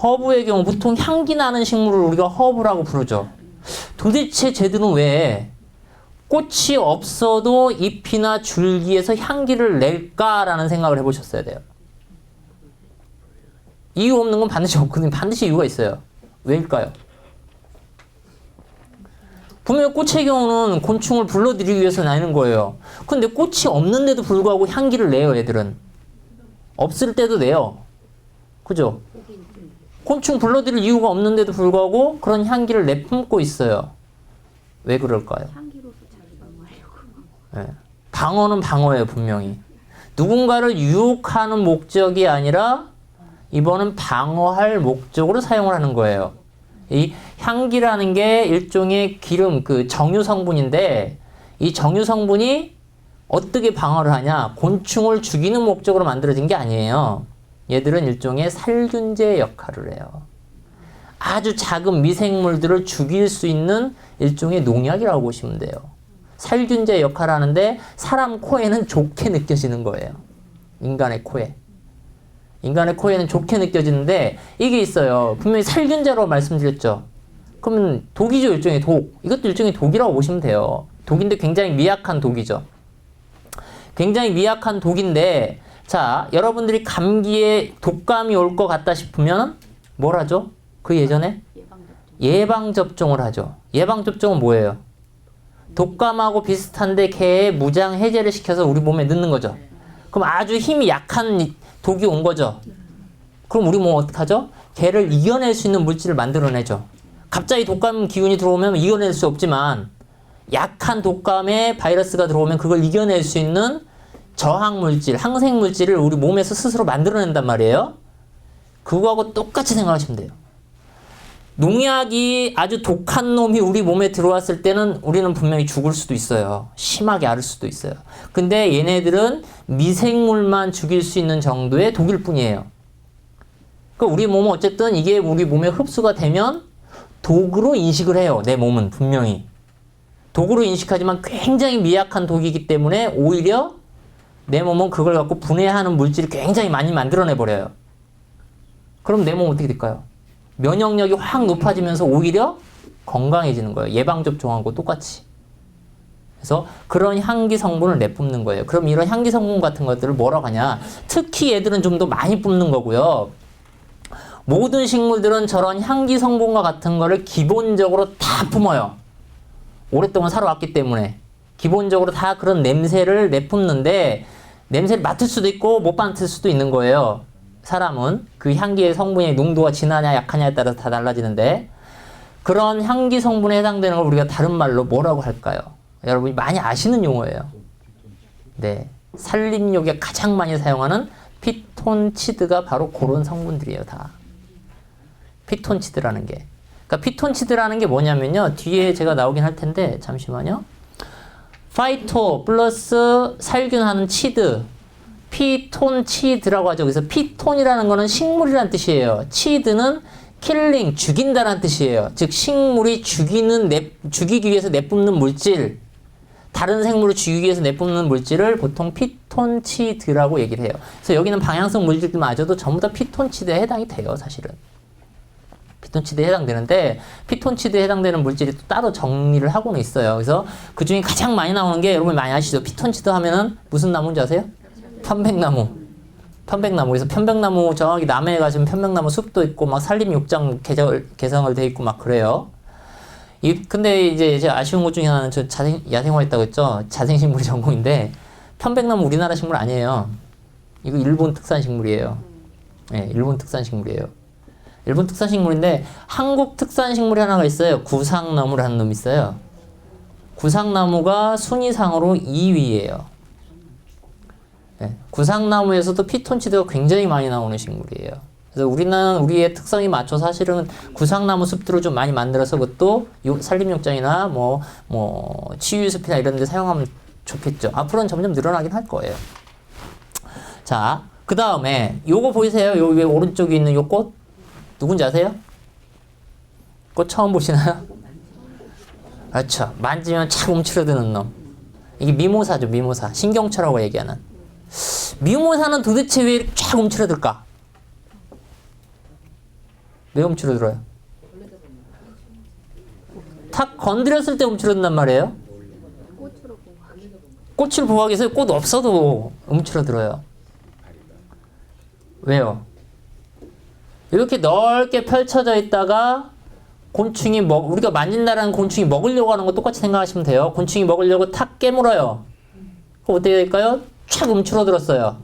허브의 경우 보통 향기 나는 식물을 우리가 허브라고 부르죠. 도대체 쟤들은 왜 꽃이 없어도 잎이나 줄기에서 향기를 낼까라는 생각을 해보셨어야 돼요. 이유 없는 건 반드시 없거든요. 반드시 이유가 있어요. 왜일까요? 분명 꽃의 경우는 곤충을 불러들이기 위해서 나는 거예요. 근데 꽃이 없는데도 불구하고 향기를 내요, 얘들은. 없을 때도 내요. 그죠? 곤충 불러들일 이유가 없는데도 불구하고 그런 향기를 내뿜고 있어요. 왜 그럴까요? 향기로서 자기 방어하려고. 네. 방어는 방어예요, 분명히. 누군가를 유혹하는 목적이 아니라 이번은 방어할 목적으로 사용을 하는 거예요. 이 향기라는 게 일종의 기름, 그 정유 성분인데 이 정유 성분이 어떻게 방어를 하냐? 곤충을 죽이는 목적으로 만들어진 게 아니에요. 얘들은 일종의 살균제 역할을 해요. 아주 작은 미생물들을 죽일 수 있는 일종의 농약이라고 보시면 돼요. 살균제 역할을 하는데 사람 코에는 좋게 느껴지는 거예요. 인간의 코에. 인간의 코에는 좋게 느껴지는데 이게 있어요. 분명히 살균제라고 말씀드렸죠. 그러면 독이죠, 일종의 독. 이것도 일종의 독이라고 보시면 돼요. 독인데 굉장히 미약한 독이죠. 굉장히 미약한 독인데 자, 여러분들이 감기에 독감이 올 것 같다 싶으면 뭘 하죠? 그 예전에? 예방접종을 하죠. 예방접종은 뭐예요? 독감하고 비슷한데 걔의 무장 해제를 시켜서 우리 몸에 넣는 거죠. 그럼 아주 힘이 약한 독이 온 거죠. 그럼 우리 몸 어떡하죠? 걔를 이겨낼 수 있는 물질을 만들어내죠. 갑자기 독감 기운이 들어오면 이겨낼 수 없지만 약한 독감에 바이러스가 들어오면 그걸 이겨낼 수 있는 저항물질, 항생물질을 우리 몸에서 스스로 만들어낸단 말이에요. 그거하고 똑같이 생각하시면 돼요. 농약이 아주 독한 놈이 우리 몸에 들어왔을 때는 우리는 분명히 죽을 수도 있어요. 심하게 앓을 수도 있어요. 근데 얘네들은 미생물만 죽일 수 있는 정도의 독일 뿐이에요. 그러니까 우리 몸은 어쨌든 이게 우리 몸에 흡수가 되면 독으로 인식을 해요. 내 몸은 분명히. 독으로 인식하지만 굉장히 미약한 독이기 때문에 오히려 내 몸은 그걸 갖고 분해하는 물질을 굉장히 많이 만들어내버려요. 그럼 내 몸은 어떻게 될까요? 면역력이 확 높아지면서 오히려 건강해지는 거예요. 예방접종하고 똑같이. 그래서 그런 향기 성분을 내뿜는 거예요. 그럼 이런 향기 성분 같은 것들을 뭐라고 하냐? 특히 얘들은 좀 더 많이 뿜는 거고요. 모든 식물들은 저런 향기 성분과 같은 거를 기본적으로 다 뿜어요. 오랫동안 살아왔기 때문에. 기본적으로 다 그런 냄새를 내뿜는데 냄새를 맡을 수도 있고 못 맡을 수도 있는 거예요. 사람은 그 향기의 성분의 농도가 진하냐 약하냐에 따라서 다 달라지는데 그런 향기 성분에 해당되는 걸 우리가 다른 말로 뭐라고 할까요? 여러분이 많이 아시는 용어예요. 네, 살림욕에 가장 많이 사용하는 피톤치드가 바로 그런 성분들이에요. 다 피톤치드라는 게. 그러니까 피톤치드라는 게 뭐냐면요. 뒤에 제가 나오긴 할 텐데 잠시만요. 파이토 플러스 살균하는 치드, 피톤치드라고 하죠. 그래서 피톤이라는 거는 식물이라는 뜻이에요. 치드는 킬링, 죽인다는 뜻이에요. 즉 식물이 죽이기 위해서 내뿜는 물질, 다른 생물을 죽이기 위해서 내뿜는 물질을 보통 피톤치드라고 얘기를 해요. 그래서 여기는 방향성 물질들마저도 전부 다 피톤치드에 해당이 돼요. 사실은. 피톤치드에 해당되는데 피톤치드에 해당되는 물질이 또 따로 정리를 하고는 있어요. 그래서 그 중에 가장 많이 나오는 게 여러분 많이 아시죠? 피톤치드 하면은 무슨 나무인지 아세요? 편백나무. 편백나무. 그래서 편백나무 저기 남해에 가시면 편백나무 숲도 있고 막 산림욕장 개성을 돼 있고 막 그래요. 근데 이제 제가 아쉬운 것 중에 하나는 저 야생화 했다고 했죠? 자생식물이 전공인데 편백나무 우리나라 식물 아니에요. 이거 일본 특산 식물이에요. 네, 일본 특산 식물이에요. 일본 특산 식물인데 한국 특산 식물이 하나가 있어요. 구상나무라는 놈이 있어요. 구상나무가 순위상으로 2위예요. 네, 구상나무에서도 피톤치드가 굉장히 많이 나오는 식물이에요. 그래서 우리의 특성에 맞춰 사실은 구상나무 숲들을 좀 많이 만들어서 그것도 산림욕장이나 뭐 치유숲이나 이런 데 사용하면 좋겠죠. 앞으로는 점점 늘어나긴 할 거예요. 자, 그 다음에 요거 보이세요? 요 위에 오른쪽에 있는 요 꽃? 누군지 아세요? 꽃 처음 보시나요? 그렇죠. 만지면 착 움츠러드는 놈. 이게 미모사죠, 미모사. 신경초라고 얘기하는. 미모사는 도대체 왜 이렇게 쫙 움츠러들까? 왜 움츠러들어요? 탁 건드렸을 때 움츠러든단 말이에요. 꽃을 보호하기 위해서 꽃 없어도 움츠러들어요. 왜요? 이렇게 넓게 펼쳐져 있다가 곤충이 우리가 만진다라는 곤충이 먹으려고 하는 거 똑같이 생각하시면 돼요. 곤충이 먹으려고 탁 깨물어요. 그럼 어떻게 될까요? 촥 움츠러들었어요.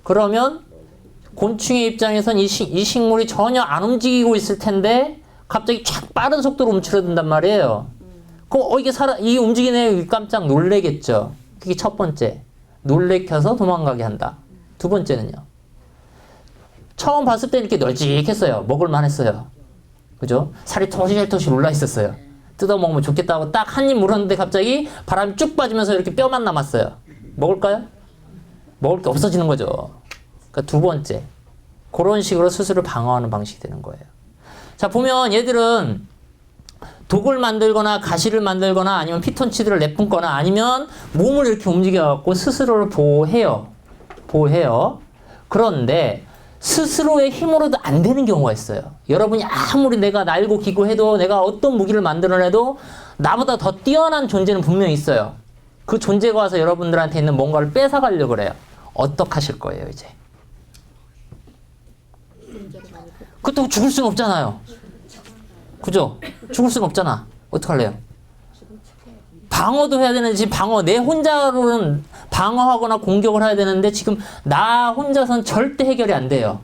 그러면 곤충의 입장에선 이 식물이 전혀 안 움직이고 있을 텐데 갑자기 촥 빠른 속도로 움츠러든단 말이에요. 그럼 이게 이 움직이네 깜짝 놀래겠죠. 그게 첫 번째. 놀래켜서 도망가게 한다. 두 번째는요. 처음 봤을 때 이렇게 널찍했어요. 먹을만 했어요. 그죠? 살이 토실토실 올라 있었어요. 뜯어먹으면 좋겠다고 딱 한 입 물었는데 갑자기 바람이 쭉 빠지면서 이렇게 뼈만 남았어요. 먹을까요? 먹을 게 없어지는 거죠. 그러니까 두 번째. 그런 식으로 스스로 방어하는 방식이 되는 거예요. 자, 보면 얘들은 독을 만들거나 가시를 만들거나 아니면 피톤치드를 내뿜거나 아니면 몸을 이렇게 움직여갖고 스스로를 보호해요. 그런데 스스로의 힘으로도 안 되는 경우가 있어요. 여러분이 아무리 내가 날고 기고 해도 내가 어떤 무기를 만들어내도 나보다 더 뛰어난 존재는 분명히 있어요. 그 존재가 와서 여러분들한테 있는 뭔가를 뺏어가려고 그래요. 어떡하실 거예요, 이제? 그렇다고 죽을 수는 없잖아요. 그죠? 죽을 수는 없잖아. 어떡할래요? 방어도 해야 되는지 내 혼자로는 방어하거나 공격을 해야 되는데 지금 나 혼자서는 절대 해결이 안 돼요.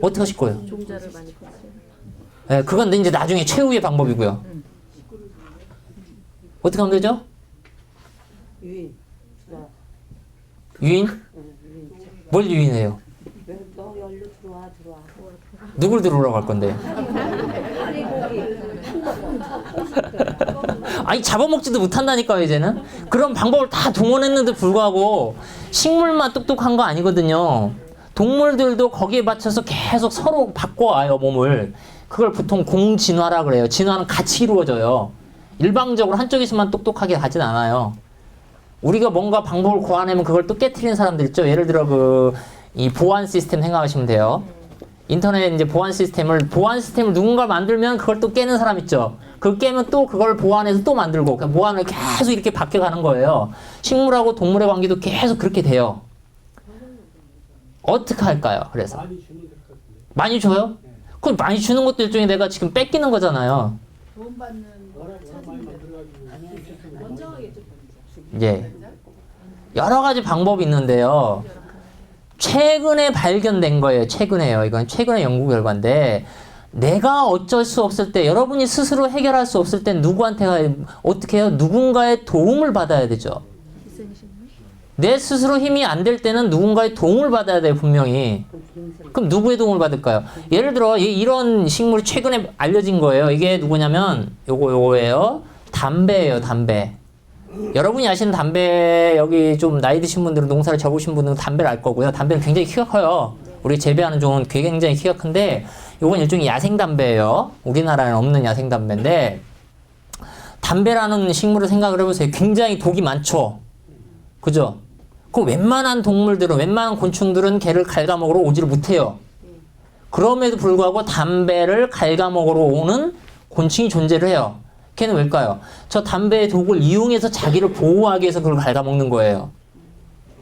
어떻게 하실 거예요? 종자를 많이 봤어요. 네, 그건 이제 나중에 최후의 방법이고요. 어떻게 하면 되죠? 유인. 유인? 뭘 유인해요? 너 열로 들어와. 누굴 들어오라고 할 건데? 아니 잡아먹지도 못한다니까요 이제는. 그런 방법을 다 동원했는데 불구하고 식물만 똑똑한 거 아니거든요. 동물들도 거기에 맞춰서 계속 서로 바꿔와요 몸을. 그걸 보통 공진화라 그래요. 진화는 같이 이루어져요. 일방적으로 한쪽에서만 똑똑하게 가진 않아요. 우리가 뭔가 방법을 고안하면 그걸 또 깨트리는 사람들 있죠. 예를 들어 이 보안 시스템 생각하시면 돼요. 인터넷 이제 보안 시스템을 누군가 만들면 그걸 또 깨는 사람 있죠. 그걸 깨면 또 그걸 보완해서 또 만들고 보안을 계속 이렇게 바뀌어가는 거예요. 식물하고 동물의 관계도 계속 그렇게 돼요. 어떻게 할까요? 그래서 많이 줘요? 그럼 많이 주는 것도 일종의 내가 지금 뺏기는 거잖아요. 돈 받는 거를 찾는데 먼저 하겠죠. 예. 여러 가지 방법이 있는데요. 최근에 발견된 거예요. 최근에요. 이건 최근의 연구 결과인데 내가 어쩔 수 없을 때 여러분이 스스로 해결할 수 없을 때 누구한테 어떻게 해요? 누군가의 도움을 받아야 되죠. 내 스스로 힘이 안 될 때는 누군가의 도움을 받아야 돼요. 분명히. 그럼 누구의 도움을 받을까요? 예를 들어 이런 식물이 최근에 알려진 거예요. 이게 누구냐면 요거예요. 담배예요. 담배. 여러분이 아시는 담배, 여기 좀 나이 드신 분들은 농사를 접으신 분들은 담배를 알 거고요. 담배는 굉장히 키가 커요. 우리 재배하는 종은 굉장히 키가 큰데 요건 일종의 야생담배예요. 우리나라에는 없는 야생담배인데 담배라는 식물을 생각을 해보세요. 굉장히 독이 많죠. 그죠? 그 웬만한 동물들은, 웬만한 곤충들은 걔를 갉아먹으러 오지를 못해요. 그럼에도 불구하고 담배를 갉아먹으러 오는 곤충이 존재를 해요. 걔는 왜일까요? 저 담배의 독을 이용해서 자기를 보호하기 위해서 그걸 갉아먹는 거예요.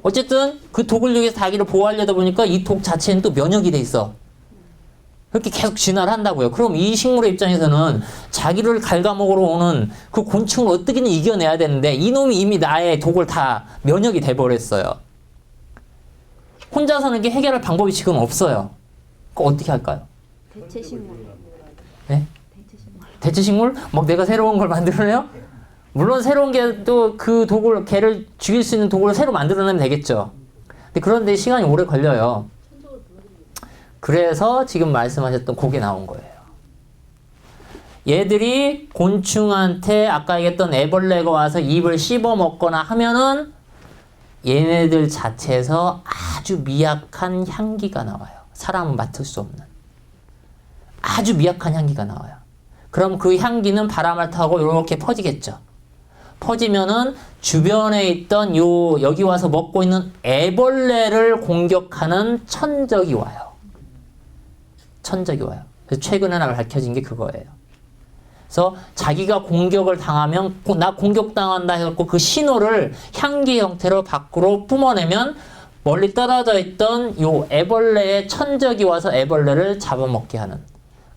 어쨌든 그 독을 이용해서 자기를 보호하려다 보니까 이 독 자체는 또 면역이 돼 있어. 그렇게 계속 진화를 한다고요. 그럼 이 식물의 입장에서는 자기를 갉아먹으러 오는 그 곤충을 어떻게든 이겨내야 되는데 이놈이 이미 나의 독을 다 면역이 돼버렸어요. 혼자서는 이게 해결할 방법이 지금 없어요. 그거 어떻게 할까요? 대체식물. 네? 대체식물. 대체식물? 막 내가 새로운 걸 만들어내요? 물론 새로운 게 또 그 독을, 걔를 죽일 수 있는 독을 새로 만들어내면 되겠죠. 근데 그런데 시간이 오래 걸려요. 그래서 지금 말씀하셨던 그게 나온 거예요. 얘들이 곤충한테 아까 얘기했던 애벌레가 와서 입을 씹어 먹거나 하면은 얘네들 자체에서 아주 미약한 향기가 나와요. 사람은 맡을 수 없는. 아주 미약한 향기가 나와요. 그럼 그 향기는 바람을 타고 이렇게 퍼지겠죠. 퍼지면은 주변에 있던 여기 와서 먹고 있는 애벌레를 공격하는 천적이 와요. 천적이 와요. 그래서 최근에 밝혀진 게 그거예요. 그래서 자기가 공격을 당하면 나 공격당한다 해갖고 그 신호를 향기 형태로 밖으로 뿜어내면 멀리 떨어져 있던 요 애벌레의 천적이 와서 애벌레를 잡아먹게 하는.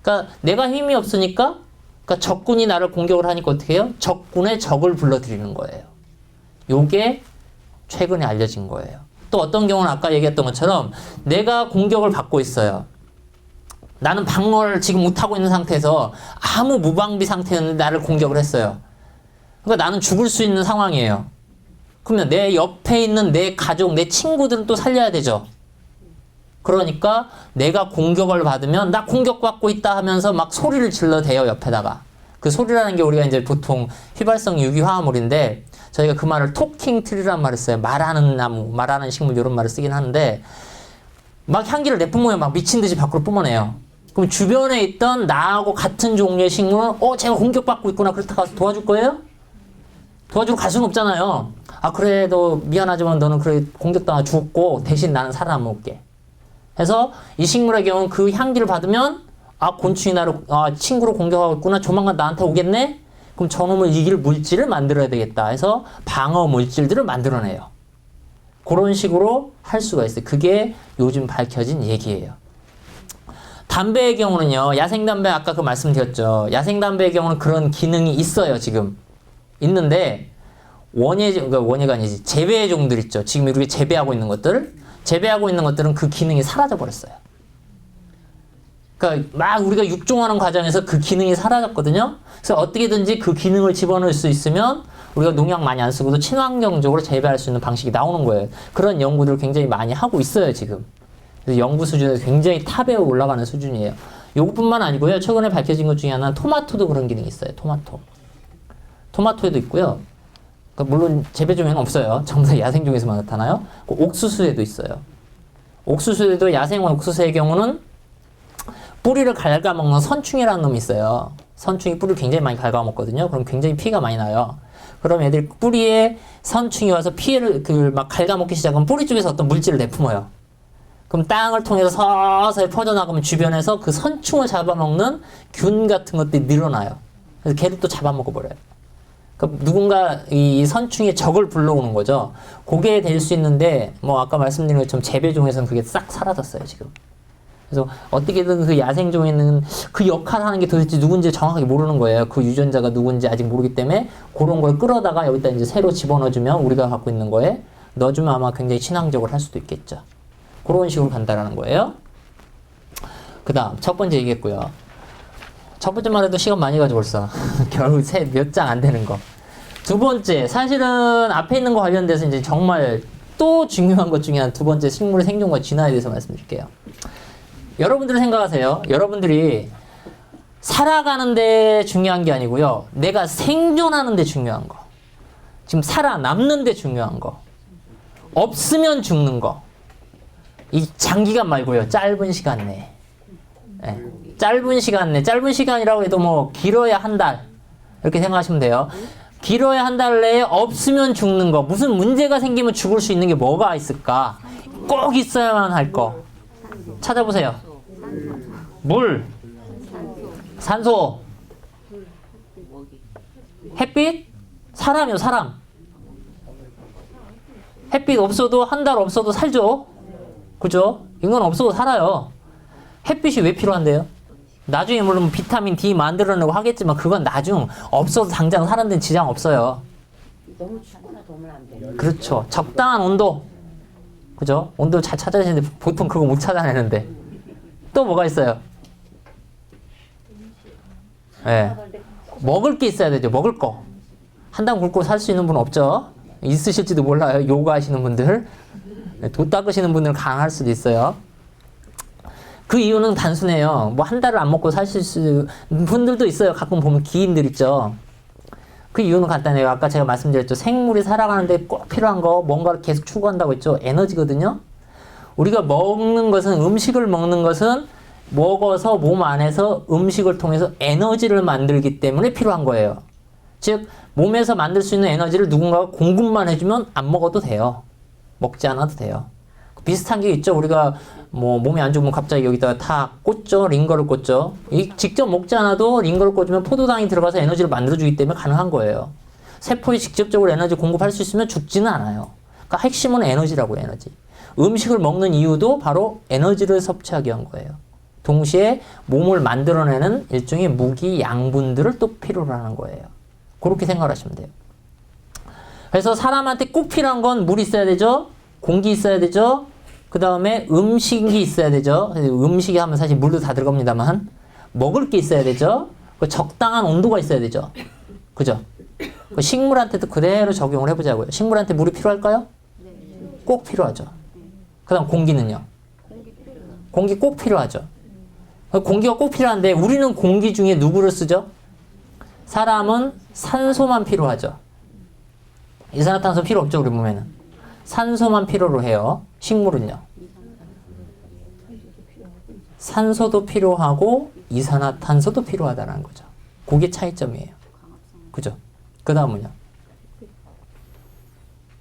그러니까 내가 힘이 없으니까 그러니까 적군이 나를 공격을 하니까 어떻게 해요? 적군의 적을 불러들이는 거예요. 요게 최근에 알려진 거예요. 또 어떤 경우는 아까 얘기했던 것처럼 내가 공격을 받고 있어요. 나는 방어를 지금 못하고 있는 상태에서 아무 무방비 상태였는데 나를 공격을 했어요. 그러니까 나는 죽을 수 있는 상황이에요. 그러면 내 옆에 있는 내 가족, 내 친구들은 또 살려야 되죠. 그러니까 내가 공격을 받으면 나 공격받고 있다 하면서 막 소리를 질러대요, 옆에다가. 그 소리라는 게 우리가 이제 보통 휘발성 유기화합물인데 저희가 그 말을 토킹 트리란 말을 써요. 말하는 나무, 말하는 식물 이런 말을 쓰긴 하는데 막 향기를 내뿜으면 막 미친 듯이 밖으로 뿜어내요. 그럼 주변에 있던 나하고 같은 종류의 식물은 제가 공격받고 있구나. 그렇다고 가서 도와줄 거예요? 도와주러 갈 수는 없잖아요. 아 그래 너 미안하지만 너는 그래 공격당하 죽었고 대신 나는 살아남을게. 해서 이 식물의 경우는 그 향기를 받으면 곤충이 나를 친구로 공격하고 있구나. 조만간 나한테 오겠네? 그럼 저놈을 이길 물질을 만들어야 되겠다 해서 방어 물질들을 만들어내요. 그런 식으로 할 수가 있어요. 그게 요즘 밝혀진 얘기예요. 담배의 경우는요. 야생담배 아까 그 말씀드렸죠. 야생담배의 경우는 그런 기능이 있어요. 지금. 있는데 원예가 아니지. 재배의 종들 있죠. 지금 우리가 재배하고 있는 것들은 그 기능이 사라져 버렸어요. 그러니까 막 우리가 육종하는 과정에서 그 기능이 사라졌거든요. 그래서 어떻게든지 그 기능을 집어넣을 수 있으면 우리가 농약 많이 안 쓰고도 친환경적으로 재배할 수 있는 방식이 나오는 거예요. 그런 연구들을 굉장히 많이 하고 있어요, 지금. 그래서 연구 수준에서 굉장히 탑에 올라가는 수준이에요. 요것뿐만 아니고요. 최근에 밝혀진 것 중에 하나는 토마토도 그런 기능이 있어요. 토마토에도 있고요. 그러니까 물론 재배종에는 없어요. 전부 다 야생종에서만 나타나요. 옥수수에도 있어요. 옥수수에도 야생 옥수수의 경우는 뿌리를 갉아먹는 선충이라는 놈이 있어요. 선충이 뿌리를 굉장히 많이 갉아먹거든요. 그럼 굉장히 피가 많이 나요. 그럼 애들 뿌리에 선충이 와서 피해를 막 갉아먹기 시작하면 뿌리 쪽에서 어떤 물질을 내뿜어요. 그럼 땅을 통해서 서서히 퍼져나가면 주변에서 그 선충을 잡아먹는 균 같은 것들이 늘어나요. 그래서 걔를 또 잡아먹어버려요. 그러니까 누군가 이 선충의 적을 불러오는 거죠. 그게 될 수 있는데 아까 말씀드린 것처럼 재배종에서는 그게 싹 사라졌어요, 지금. 그래서 어떻게든 그 야생종에는 그 역할을 하는 게 도대체 누군지 정확하게 모르는 거예요. 그 유전자가 누군지 아직 모르기 때문에 그런 걸 끌어다가 여기다 이제 새로 집어넣어주면 우리가 갖고 있는 거에 넣어주면 아마 굉장히 친환경적으로 할 수도 있겠죠. 그런 식으로 간다라는 거예요. 그 다음 첫 번째 얘기했고요. 첫 번째만 해도 시간 많이 가지고 벌써 결국 몇 장 안 되는 거. 두 번째, 사실은 앞에 있는 거 관련돼서 이제 정말 또 중요한 것 중에 한 두 번째, 식물의 생존과 진화에 대해서 말씀드릴게요. 여러분들 생각하세요. 여러분들이 살아가는데 중요한 게 아니고요. 내가 생존하는데 중요한 거. 지금 살아남는데 중요한 거. 없으면 죽는 거. 이 장기간 말고요. 짧은 시간 내에. 네. 짧은 시간 내. 짧은 시간이라고 해도 뭐 길어야 한 달. 이렇게 생각하시면 돼요. 길어야 한 달 내에 없으면 죽는 거. 무슨 문제가 생기면 죽을 수 있는 게 뭐가 있을까? 꼭 있어야만 할 거. 찾아보세요. 물, 산소, 햇빛, 사람이요, 사람. 햇빛 없어도 한 달 없어도 살죠. 그죠? 인간 없어도 살아요. 햇빛이 왜 필요한데요? 나중에 물론 비타민 D 만들어내고 하겠지만 그건 나중 없어도 당장 사는 데는 지장 없어요. 너무 춥거나 더우면 안 돼. 그렇죠. 적당한 온도. 그죠? 온도 잘 찾아야 되는데 보통 그거 못 찾아내는데. 또 뭐가 있어요? 예. 먹을 게 있어야 되죠. 먹을 거. 한 달 굶고 살 수 있는 분 없죠? 있으실지도 몰라요. 요가 하시는 분들. 도 닦으시는 분들은 가능할 수도 있어요. 그 이유는 단순해요. 뭐 한 달을 안 먹고 사실 수 분들도 있어요. 가끔 보면 기인들 있죠. 그 이유는 간단해요. 아까 제가 말씀드렸죠. 생물이 살아가는데 꼭 필요한 거 뭔가를 계속 추구한다고 했죠. 에너지거든요. 우리가 먹는 것은 음식을 먹는 것은 먹어서 몸 안에서 음식을 통해서 에너지를 만들기 때문에 필요한 거예요. 즉 몸에서 만들 수 있는 에너지를 누군가가 공급만 해주면 안 먹어도 돼요. 먹지 않아도 돼요. 비슷한 게 있죠. 우리가 뭐 몸이 안 좋으면 갑자기 여기다가 다 꽂죠. 링거를 꽂죠. 직접 먹지 않아도 링거를 꽂으면 포도당이 들어가서 에너지를 만들어주기 때문에 가능한 거예요. 세포에 직접적으로 에너지 공급할 수 있으면 죽지는 않아요. 그러니까 핵심은 에너지라고요. 에너지. 음식을 먹는 이유도 바로 에너지를 섭취하기 위한 거예요. 동시에 몸을 만들어내는 일종의 무기 양분들을 또 필요로 하는 거예요. 그렇게 생각하시면 돼요. 그래서 사람한테 꼭 필요한 건 물이 있어야 되죠. 공기 있어야 되죠. 그 다음에 음식이 있어야 되죠. 음식이 하면 사실 물도 다 들어갑니다만 먹을 게 있어야 되죠. 적당한 온도가 있어야 되죠. 그죠? 식물한테도 그대로 적용을 해보자고요. 식물한테 물이 필요할까요? 꼭 필요하죠. 그 다음 공기는요? 공기 꼭 필요하죠. 공기가 꼭 필요한데 우리는 공기 중에 누구를 쓰죠? 사람은 산소만 필요하죠. 이산화탄소 필요 없죠. 우리 몸에는. 산소만 필요로 해요. 식물은요. 산소도 필요하고 이산화탄소도 필요하다는 거죠. 그게 차이점이에요. 그죠? 그 다음은요.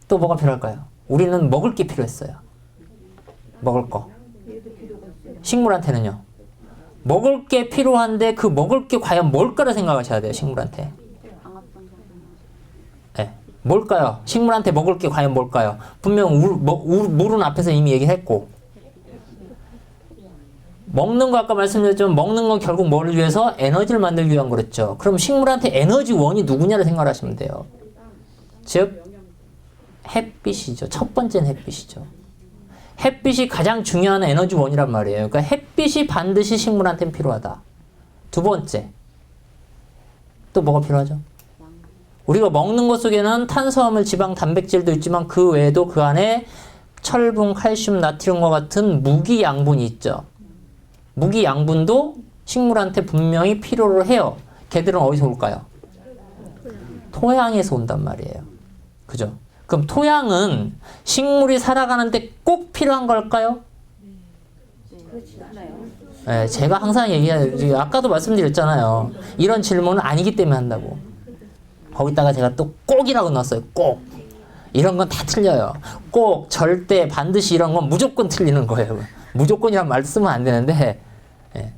또 뭐가 필요할까요? 우리는 먹을 게 필요했어요. 먹을 거. 식물한테는요. 먹을 게 필요한데 그 먹을 게 과연 뭘까를 생각하셔야 돼요. 식물한테. 네. 뭘까요? 식물한테 먹을 게 과연 뭘까요? 분명 물은 앞에서 이미 얘기했고 먹는 거 아까 말씀드렸지만 먹는 건 결국 뭐를 위해서? 에너지를 만들기 위한 거랬죠. 그럼 식물한테 에너지원이 누구냐를 생각하시면 돼요. 즉 햇빛이죠. 첫 번째는 햇빛이죠. 햇빛이 가장 중요한 에너지원이란 말이에요. 그러니까 햇빛이 반드시 식물한테는 필요하다. 두 번째 또 뭐가 필요하죠? 우리가 먹는 것 속에는 탄수화물, 지방, 단백질도 있지만 그 외에도 그 안에 철분, 칼슘, 나트륨과 같은 무기 양분이 있죠. 무기 양분도 식물한테 분명히 필요로 해요. 걔들은 어디서 올까요? 토양에서 온단 말이에요. 그죠? 그럼 토양은 식물이 살아가는데 꼭 필요한 걸까요? 그렇지 않아요. 네, 제가 항상 얘기해요. 아까도 말씀드렸잖아요. 이런 질문은 아니기 때문에 한다고. 거기다가 제가 또 꼭이라고 넣었어요. 꼭. 이런 건 다 틀려요. 꼭, 절대, 반드시 이런 건 무조건 틀리는 거예요. 무조건이란 말 쓰면 안 되는데 예.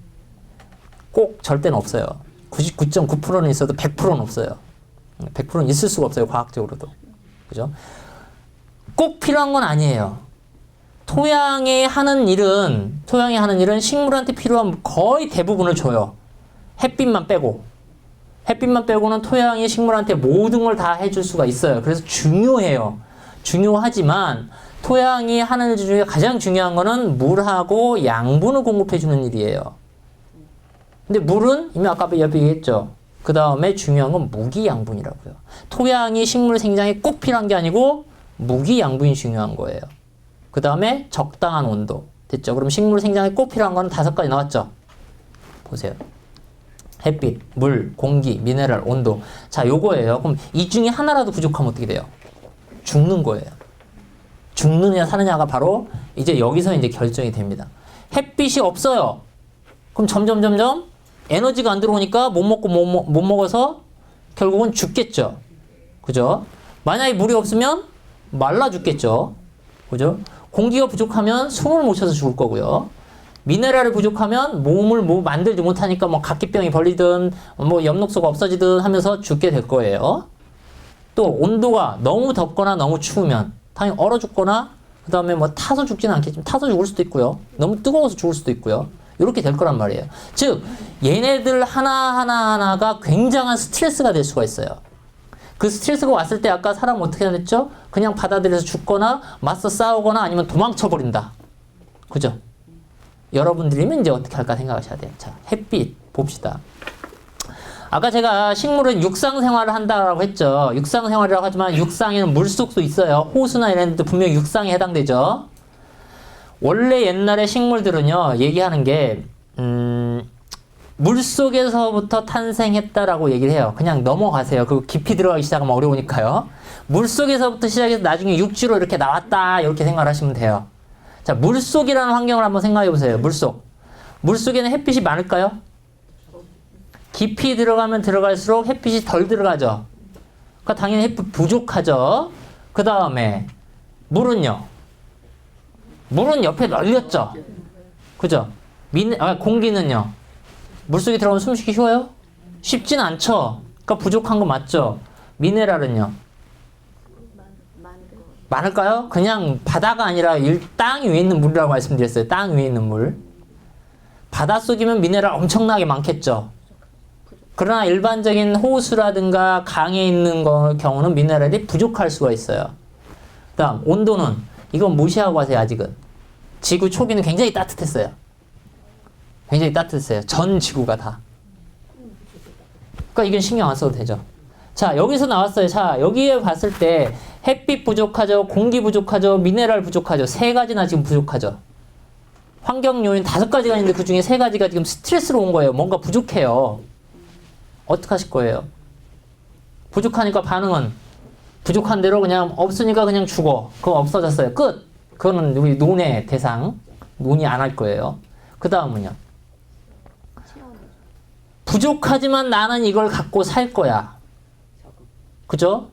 꼭 절대는 없어요. 99.9%는 있어도 100%는 없어요. 100%는 있을 수가 없어요. 과학적으로도. 그죠? 꼭 필요한 건 아니에요. 토양이 하는 일은 식물한테 필요한 거의 대부분을 줘요. 햇빛만 빼고. 햇빛만 빼고는 토양이 식물한테 모든 걸 다 해줄 수가 있어요. 그래서 중요해요. 중요하지만 토양이 하는 일 중에 가장 중요한 거는 물하고 양분을 공급해 주는 일이에요. 근데 물은 이미 아까 옆에 얘기했죠. 그 다음에 중요한 건 무기 양분이라고요. 토양이 식물 생장에 꼭 필요한 게 아니고 무기 양분이 중요한 거예요. 그 다음에 적당한 온도. 됐죠? 그럼 식물 생장에 꼭 필요한 건 5가지 나왔죠? 보세요. 햇빛, 물, 공기, 미네랄, 온도. 자, 요거예요. 그럼 이 중에 하나라도 부족하면 어떻게 돼요? 죽는 거예요. 죽느냐 사느냐가 바로 이제 여기서 이제 결정이 됩니다. 햇빛이 없어요. 그럼 점점 에너지가 안 들어오니까 못 먹어서 결국은 죽겠죠. 그죠? 만약에 물이 없으면 말라 죽겠죠. 그죠? 공기가 부족하면 숨을 못 쉬어서 죽을 거고요. 미네랄이 부족하면 몸을 만들지 못하니까 뭐 각기병이 벌리든 뭐 엽록소가 없어지든 하면서 죽게 될 거예요. 또 온도가 너무 덥거나 너무 추우면 당연히 얼어 죽거나 그 다음에 뭐 타서 죽지는 않겠지만 타서 죽을 수도 있고요. 너무 뜨거워서 죽을 수도 있고요. 이렇게 될 거란 말이에요. 즉 얘네들 하나하나가 굉장한 스트레스가 될 수가 있어요. 그 스트레스가 왔을 때 아까 사람 어떻게 했죠? 그냥 받아들여서 죽거나 맞서 싸우거나 아니면 도망쳐 버린다. 그죠? 여러분들이면 이제 어떻게 할까 생각하셔야 돼요. 자, 햇빛 봅시다. 아까 제가 식물은 육상 생활을 한다고 했죠. 육상 생활이라고 하지만 육상에는 물속도 있어요. 호수나 이런 데도 분명히 육상에 해당되죠. 원래 옛날에 식물들은요, 얘기하는 게 물속에서부터 탄생했다라고 얘기를 해요. 그냥 넘어가세요. 그거 깊이 들어가기 시작하면 어려우니까요. 물속에서부터 시작해서 나중에 육지로 이렇게 나왔다 이렇게 생각을 하시면 돼요. 자, 물속이라는 환경을 한번 생각해 보세요. 물속. 물속에는 햇빛이 많을까요? 깊이 들어가면 들어갈수록 햇빛이 덜 들어가죠. 그러니까 당연히 햇빛 부족하죠. 그 다음에 물은요. 물은 옆에 널렸죠. 그죠? 공기는요. 물속에 들어가면 숨쉬기 쉬워요? 쉽진 않죠. 그러니까 부족한 거 맞죠? 미네랄은요. 많을까요? 그냥 바다가 아니라 땅 위에 있는 물이라고 말씀드렸어요. 땅 위에 있는 물. 바닷속이면 미네랄 엄청나게 많겠죠. 그러나 일반적인 호수라든가 강에 있는 경우는 미네랄이 부족할 수가 있어요. 그 다음 온도는 이건 무시하고 하세요. 아직은. 지구 초기는 굉장히 따뜻했어요. 굉장히 따뜻했어요. 전 지구가 다. 그러니까 이건 신경 안 써도 되죠. 자, 여기서 나왔어요. 자, 여기에 봤을 때 햇빛 부족하죠. 공기 부족하죠. 미네랄 부족하죠. 3가지나 지금 부족하죠. 환경 요인 5가지가 있는데 그 중에 3가지가 지금 스트레스로 온 거예요. 뭔가 부족해요. 어떻게 하실 거예요? 부족하니까 반응은 부족한 대로 그냥 없으니까 그냥 죽어. 그거 없어졌어요. 끝. 그거는 우리 논의 대상. 논의 안 할 거예요. 그 다음은요. 부족하지만 나는 이걸 갖고 살 거야. 그죠?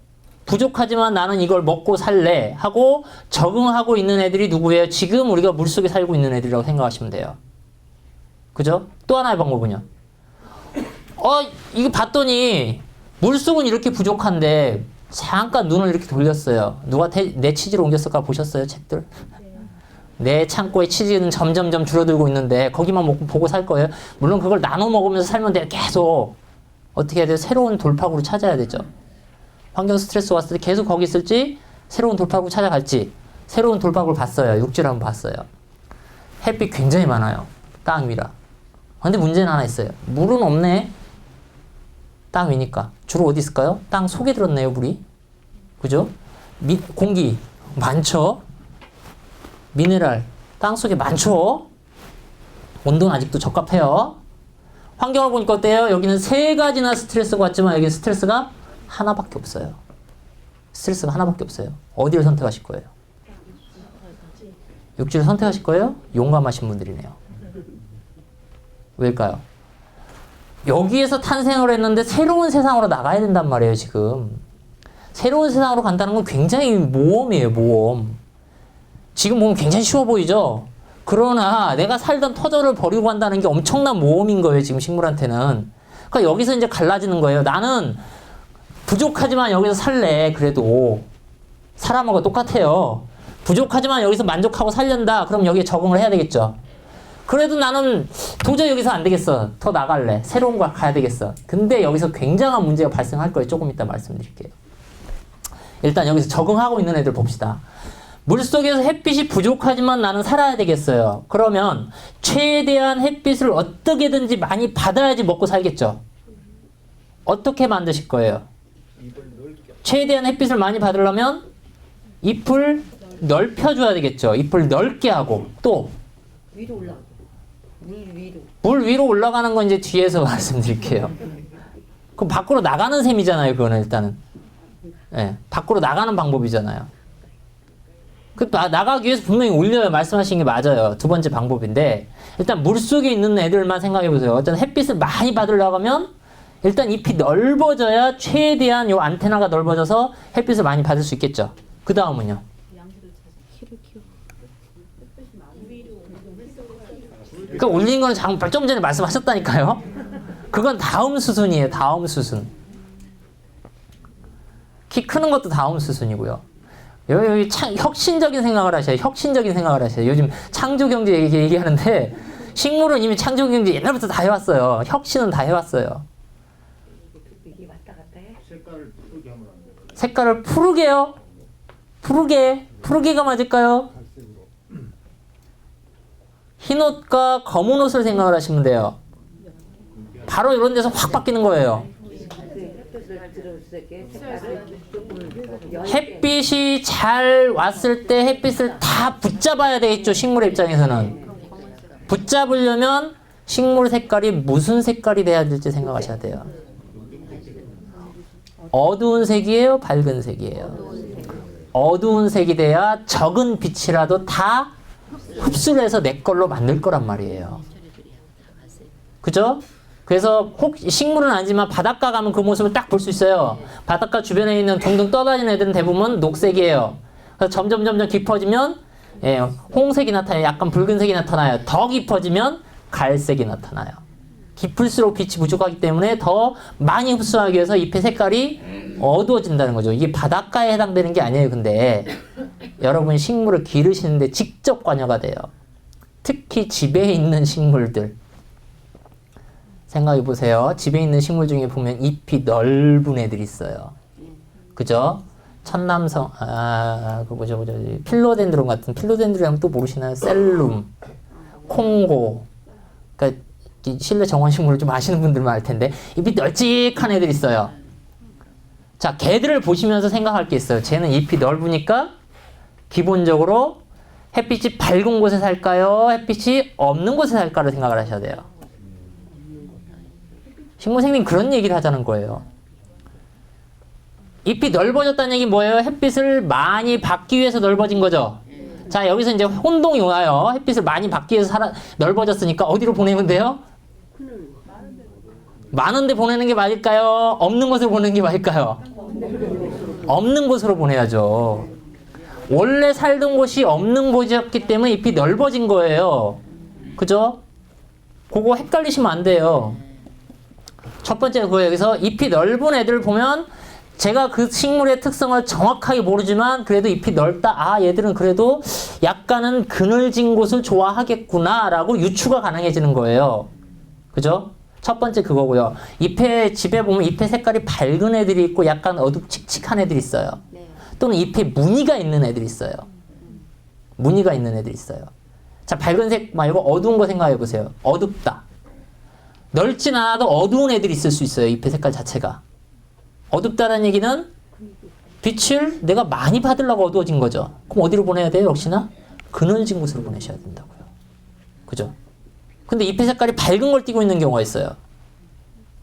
부족하지만 나는 이걸 먹고 살래 하고 적응하고 있는 애들이 누구예요? 지금 우리가 물속에 살고 있는 애들이라고 생각하시면 돼요. 그죠? 또 하나의 방법은요. 이거 봤더니 물속은 이렇게 부족한데 잠깐 눈을 이렇게 돌렸어요. 누가 내 치즈를 옮겼을까 보셨어요? 책들? 내 창고에 치즈는 점점점 줄어들고 있는데 거기만 보고 살 거예요? 물론 그걸 나눠 먹으면서 살면 돼요. 계속 어떻게 해야 돼요? 새로운 돌파구를 찾아야 되죠. 환경 스트레스 왔을 때 계속 거기 있을지 새로운 돌파구 찾아갈지 새로운 돌파구를 봤어요. 육지를 한번 봤어요. 햇빛 굉장히 많아요. 땅 위라. 근데 문제는 하나 있어요. 물은 없네. 땅 위니까. 주로 어디 있을까요? 땅 속에 들었네요, 물이. 그죠? 공기 많죠? 미네랄 땅 속에 많죠? 온도는 아직도 적합해요. 환경을 보니까 어때요? 여기는 3가지나 스트레스가 왔지만 여기는 스트레스가 하나밖에 없어요. 스트레스가 하나밖에 없어요. 어디를 선택하실 거예요? 육지를 선택하실 거예요? 용감하신 분들이네요. 왜일까요? 여기에서 탄생을 했는데 새로운 세상으로 나가야 된단 말이에요, 지금. 새로운 세상으로 간다는 건 굉장히 모험이에요, 모험. 지금 보면 굉장히 쉬워 보이죠? 그러나 내가 살던 터전을 버리고 간다는 게 엄청난 모험인 거예요, 지금 식물한테는. 그러니까 여기서 이제 갈라지는 거예요. 나는 부족하지만 여기서 살래, 그래도. 사람하고 똑같아요. 부족하지만 여기서 만족하고 살련다. 그럼 여기에 적응을 해야 되겠죠. 그래도 나는 도저히 여기서 안 되겠어. 더 나갈래. 새로운 걸 가야 되겠어. 근데 여기서 굉장한 문제가 발생할 거예요. 조금 이따 말씀드릴게요. 일단 여기서 적응하고 있는 애들 봅시다. 물속에서 햇빛이 부족하지만 나는 살아야 되겠어요. 그러면 최대한 햇빛을 어떻게든지 많이 받아야지 먹고 살겠죠. 어떻게 만드실 거예요? 최대한 햇빛을 많이 받으려면 잎을 넓혀줘야 되겠죠. 잎을 넓게 하고 또 위로 올라가. 물 위로. 물 위로 올라가는 건 이제 뒤에서 말씀드릴게요. 그럼 밖으로 나가는 셈이잖아요. 그거는 일단은. 예, 밖으로 나가는 방법이잖아요. 나가기 위해서 분명히 올려요. 말씀하신 게 맞아요. 두 번째 방법인데 일단 물속에 있는 애들만 생각해 보세요. 어떤 햇빛을 많이 받으려고 하면 일단 잎이 넓어져야 최대한 요 안테나가 넓어져서 햇빛을 많이 받을 수 있겠죠. 그 다음은요. 그러니까 올린 거는 좀 전에 말씀하셨다니까요. 그건 다음 수순이에요. 다음 수순. 키 크는 것도 다음 수순이고요. 여기 혁신적인 생각을 하셔요. 혁신적인 생각을 하셔요. 요즘 창조경제 얘기하는데 식물은 이미 창조경제 옛날부터 다 해왔어요. 혁신은 다 해왔어요. 이게 왔다 갔다 해? 색깔을 푸르게 하면 안 돼요. 색깔을 푸르게요? 푸르게가 맞을까요? 흰 옷과 검은 옷을 생각을 하시면 돼요. 바로 이런 데서 확 바뀌는 거예요. 햇빛을 들어줄 때 색깔을 조금 햇빛이 잘 왔을 때 햇빛을 다 붙잡아야 되겠죠. 식물의 입장에서는. 붙잡으려면 식물 색깔이 무슨 색깔이 돼야 될지 생각하셔야 돼요. 어두운 색이에요? 밝은 색이에요? 어두운 색이 돼야 적은 빛이라도 다 흡수를 해서 내 걸로 만들 거란 말이에요. 그죠? 그래서 식물은 아니지만 바닷가 가면 그 모습을 딱 볼 수 있어요. 바닷가 주변에 있는 둥둥 떠다니는 애들은 대부분 녹색이에요. 그래서 점점 깊어지면 홍색이 나타나요. 약간 붉은색이 나타나요. 더 깊어지면 갈색이 나타나요. 깊을수록 빛이 부족하기 때문에 더 많이 흡수하기 위해서 잎의 색깔이 어두워진다는 거죠. 이게 바닷가에 해당되는 게 아니에요. 근데 여러분이 식물을 기르시는데 직접 관여가 돼요. 특히 집에 있는 식물들. 생각해 보세요. 집에 있는 식물 중에 보면 잎이 넓은 애들이 있어요. 그죠? 천남성, 필로덴드론 같은, 필로덴드론 하면 또 모르시나요? 셀룸, 콩고. 그러니까 실내 정원식물을 좀 아시는 분들만 알 텐데, 잎이 널찍한 애들이 있어요. 자, 걔들을 보시면서 생각할 게 있어요. 쟤는 잎이 넓으니까 기본적으로 햇빛이 밝은 곳에 살까요? 햇빛이 없는 곳에 살까를 생각을 하셔야 돼요. 식물생님 그런 얘기를 하자는 거예요. 잎이 넓어졌다는 얘기 뭐예요? 햇빛을 많이 받기 위해서 넓어진 거죠. 자, 여기서 이제 혼동이 와요. 햇빛을 많이 받기 위해서 넓어졌으니까 어디로 보내면 돼요? 많은 데 보내는 게 맞을까요? 없는 곳으로 보내는 게 맞을까요? 없는 곳으로 보내야죠. 원래 살던 곳이 없는 곳이었기 때문에 잎이 넓어진 거예요. 그죠? 그거 헷갈리시면 안 돼요. 첫 번째는 그거예요. 여기서 잎이 넓은 애들 보면 제가 그 식물의 특성을 정확하게 모르지만 그래도 잎이 넓다. 아, 얘들은 그래도 약간은 그늘진 곳을 좋아하겠구나 라고 유추가 가능해지는 거예요. 그죠? 첫 번째 그거고요. 집에 보면 잎의 색깔이 밝은 애들이 있고 약간 어둡칙칙한 애들이 있어요. 또는 잎에 무늬가 있는 애들이 있어요. 무늬가 있는 애들이 있어요. 자, 밝은 색 말고 어두운 거 생각해 보세요. 어둡다. 넓진 않아도 어두운 애들이 있을 수 있어요. 잎의 색깔 자체가. 어둡다는 얘기는 빛을 내가 많이 받으려고 어두워진 거죠. 그럼 어디로 보내야 돼요? 역시나 그늘진 곳으로 보내셔야 된다고요. 그죠? 근데 잎의 색깔이 밝은 걸 띠고 있는 경우가 있어요.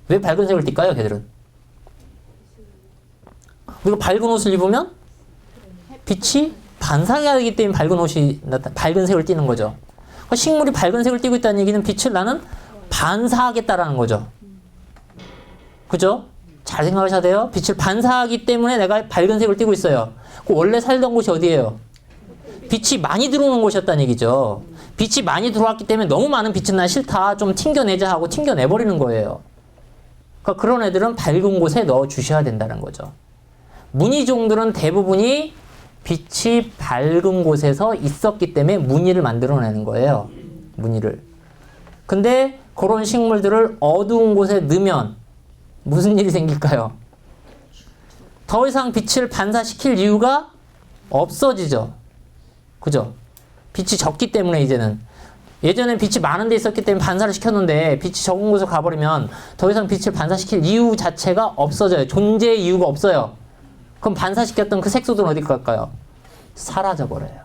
왜 밝은 색을 띠까요? 걔들은? 우리가 밝은 옷을 입으면 빛이 반사하기 때문에 밝은 색을 띠는 거죠. 식물이 밝은 색을 띠고 있다는 얘기는 빛을 나는 반사하겠다라는 거죠. 그죠? 잘 생각하셔야 돼요. 빛을 반사하기 때문에 내가 밝은 색을 띠고 있어요. 원래 살던 곳이 어디예요? 빛이 많이 들어오는 곳이었다는 얘기죠. 빛이 많이 들어왔기 때문에 너무 많은 빛은 나 싫다. 좀 튕겨내자 하고 튕겨내버리는 거예요. 그러니까 그런 애들은 밝은 곳에 넣어주셔야 된다는 거죠. 무늬종들은 대부분이 빛이 밝은 곳에서 있었기 때문에 무늬를 만들어내는 거예요. 무늬를. 근데 그런 식물들을 어두운 곳에 넣으면 무슨 일이 생길까요? 더 이상 빛을 반사시킬 이유가 없어지죠. 그죠? 빛이 적기 때문에 이제는. 예전엔 빛이 많은 데 있었기 때문에 반사를 시켰는데 빛이 적은 곳으로 가버리면 더 이상 빛을 반사시킬 이유 자체가 없어져요. 존재의 이유가 없어요. 그럼 반사시켰던 그 색소들은 어디 갈까요? 사라져버려요.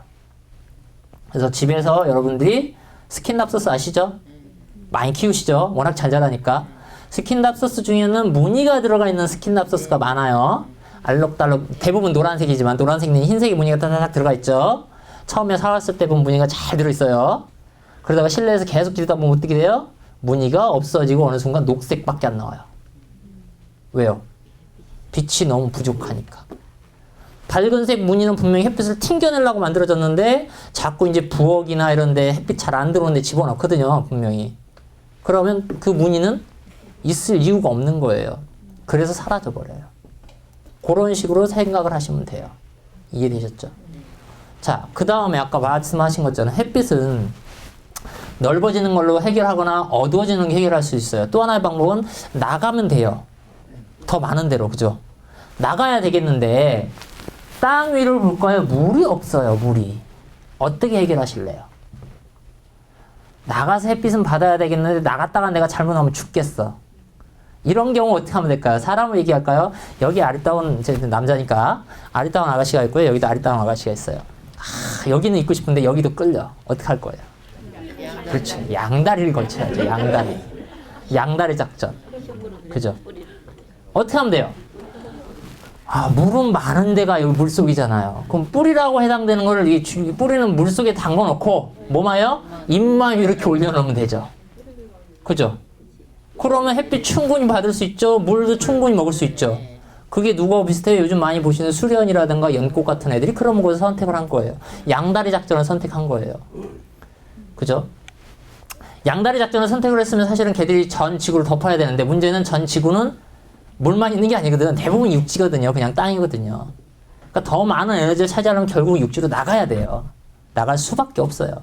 그래서 집에서 여러분들이 스킨납소스 아시죠? 많이 키우시죠? 워낙 잘 자라니까. 스킨납소스 중에는 무늬가 들어가 있는 스킨납소스가 많아요. 알록달록, 대부분 노란색이지만 노란색은 흰색이 무늬가 따닥 들어가 있죠. 처음에 사왔을 때 본 무늬가 잘 들어있어요. 그러다가 실내에서 계속 기르다 보면 어떻게 돼요? 무늬가 없어지고 어느 순간 녹색밖에 안 나와요. 왜요? 빛이 너무 부족하니까. 밝은색 무늬는 분명히 햇빛을 튕겨내려고 만들어졌는데 자꾸 이제 부엌이나 이런데 햇빛 잘 안 들어오는 데 집어넣거든요, 분명히. 그러면 그 무늬는 있을 이유가 없는 거예요. 그래서 사라져 버려요. 그런 식으로 생각을 하시면 돼요. 이해되셨죠? 자, 그 다음에 아까 말씀하신 것처럼 햇빛은 넓어지는 걸로 해결하거나 어두워지는 게 해결할 수 있어요. 또 하나의 방법은 나가면 돼요. 더 많은 데로, 그죠? 나가야 되겠는데 땅 위를 볼까요? 물이 없어요, 물이. 어떻게 해결하실래요? 나가서 햇빛은 받아야 되겠는데 나갔다가 내가 잘못하면 죽겠어. 이런 경우 어떻게 하면 될까요? 사람을 얘기할까요? 여기 아리따운, 제 남자니까 아리따운 아가씨가 있고요. 여기도 아리따운 아가씨가 있어요. 여기는 있고 싶은데 여기도 끌려. 어떻게 할 거예요? 그렇죠. 양다리를 걸쳐야죠. 양다리. 양다리 작전. 그죠? 어떻게 하면 돼요? 물은 많은 데가 여기 물속이잖아요. 그럼 뿌리라고 해당되는 거를 이 뿌리는 물속에 담궈놓고 뭐마요? 잎만 이렇게 올려놓으면 되죠. 그죠? 그러면 햇빛 충분히 받을 수 있죠. 물도 충분히 먹을 수 있죠. 그게 누구하고 비슷해요? 요즘 많이 보시는 수련이라든가 연꽃 같은 애들이 그런 곳을 선택을 한 거예요. 양다리 작전을 선택한 거예요. 그죠? 양다리 작전을 선택을 했으면 사실은 걔들이 전 지구를 덮어야 되는데 문제는 전 지구는 물만 있는 게 아니거든. 대부분 육지거든요. 그냥 땅이거든요. 그러니까 더 많은 에너지를 차지하려면 결국 육지로 나가야 돼요. 나갈 수밖에 없어요.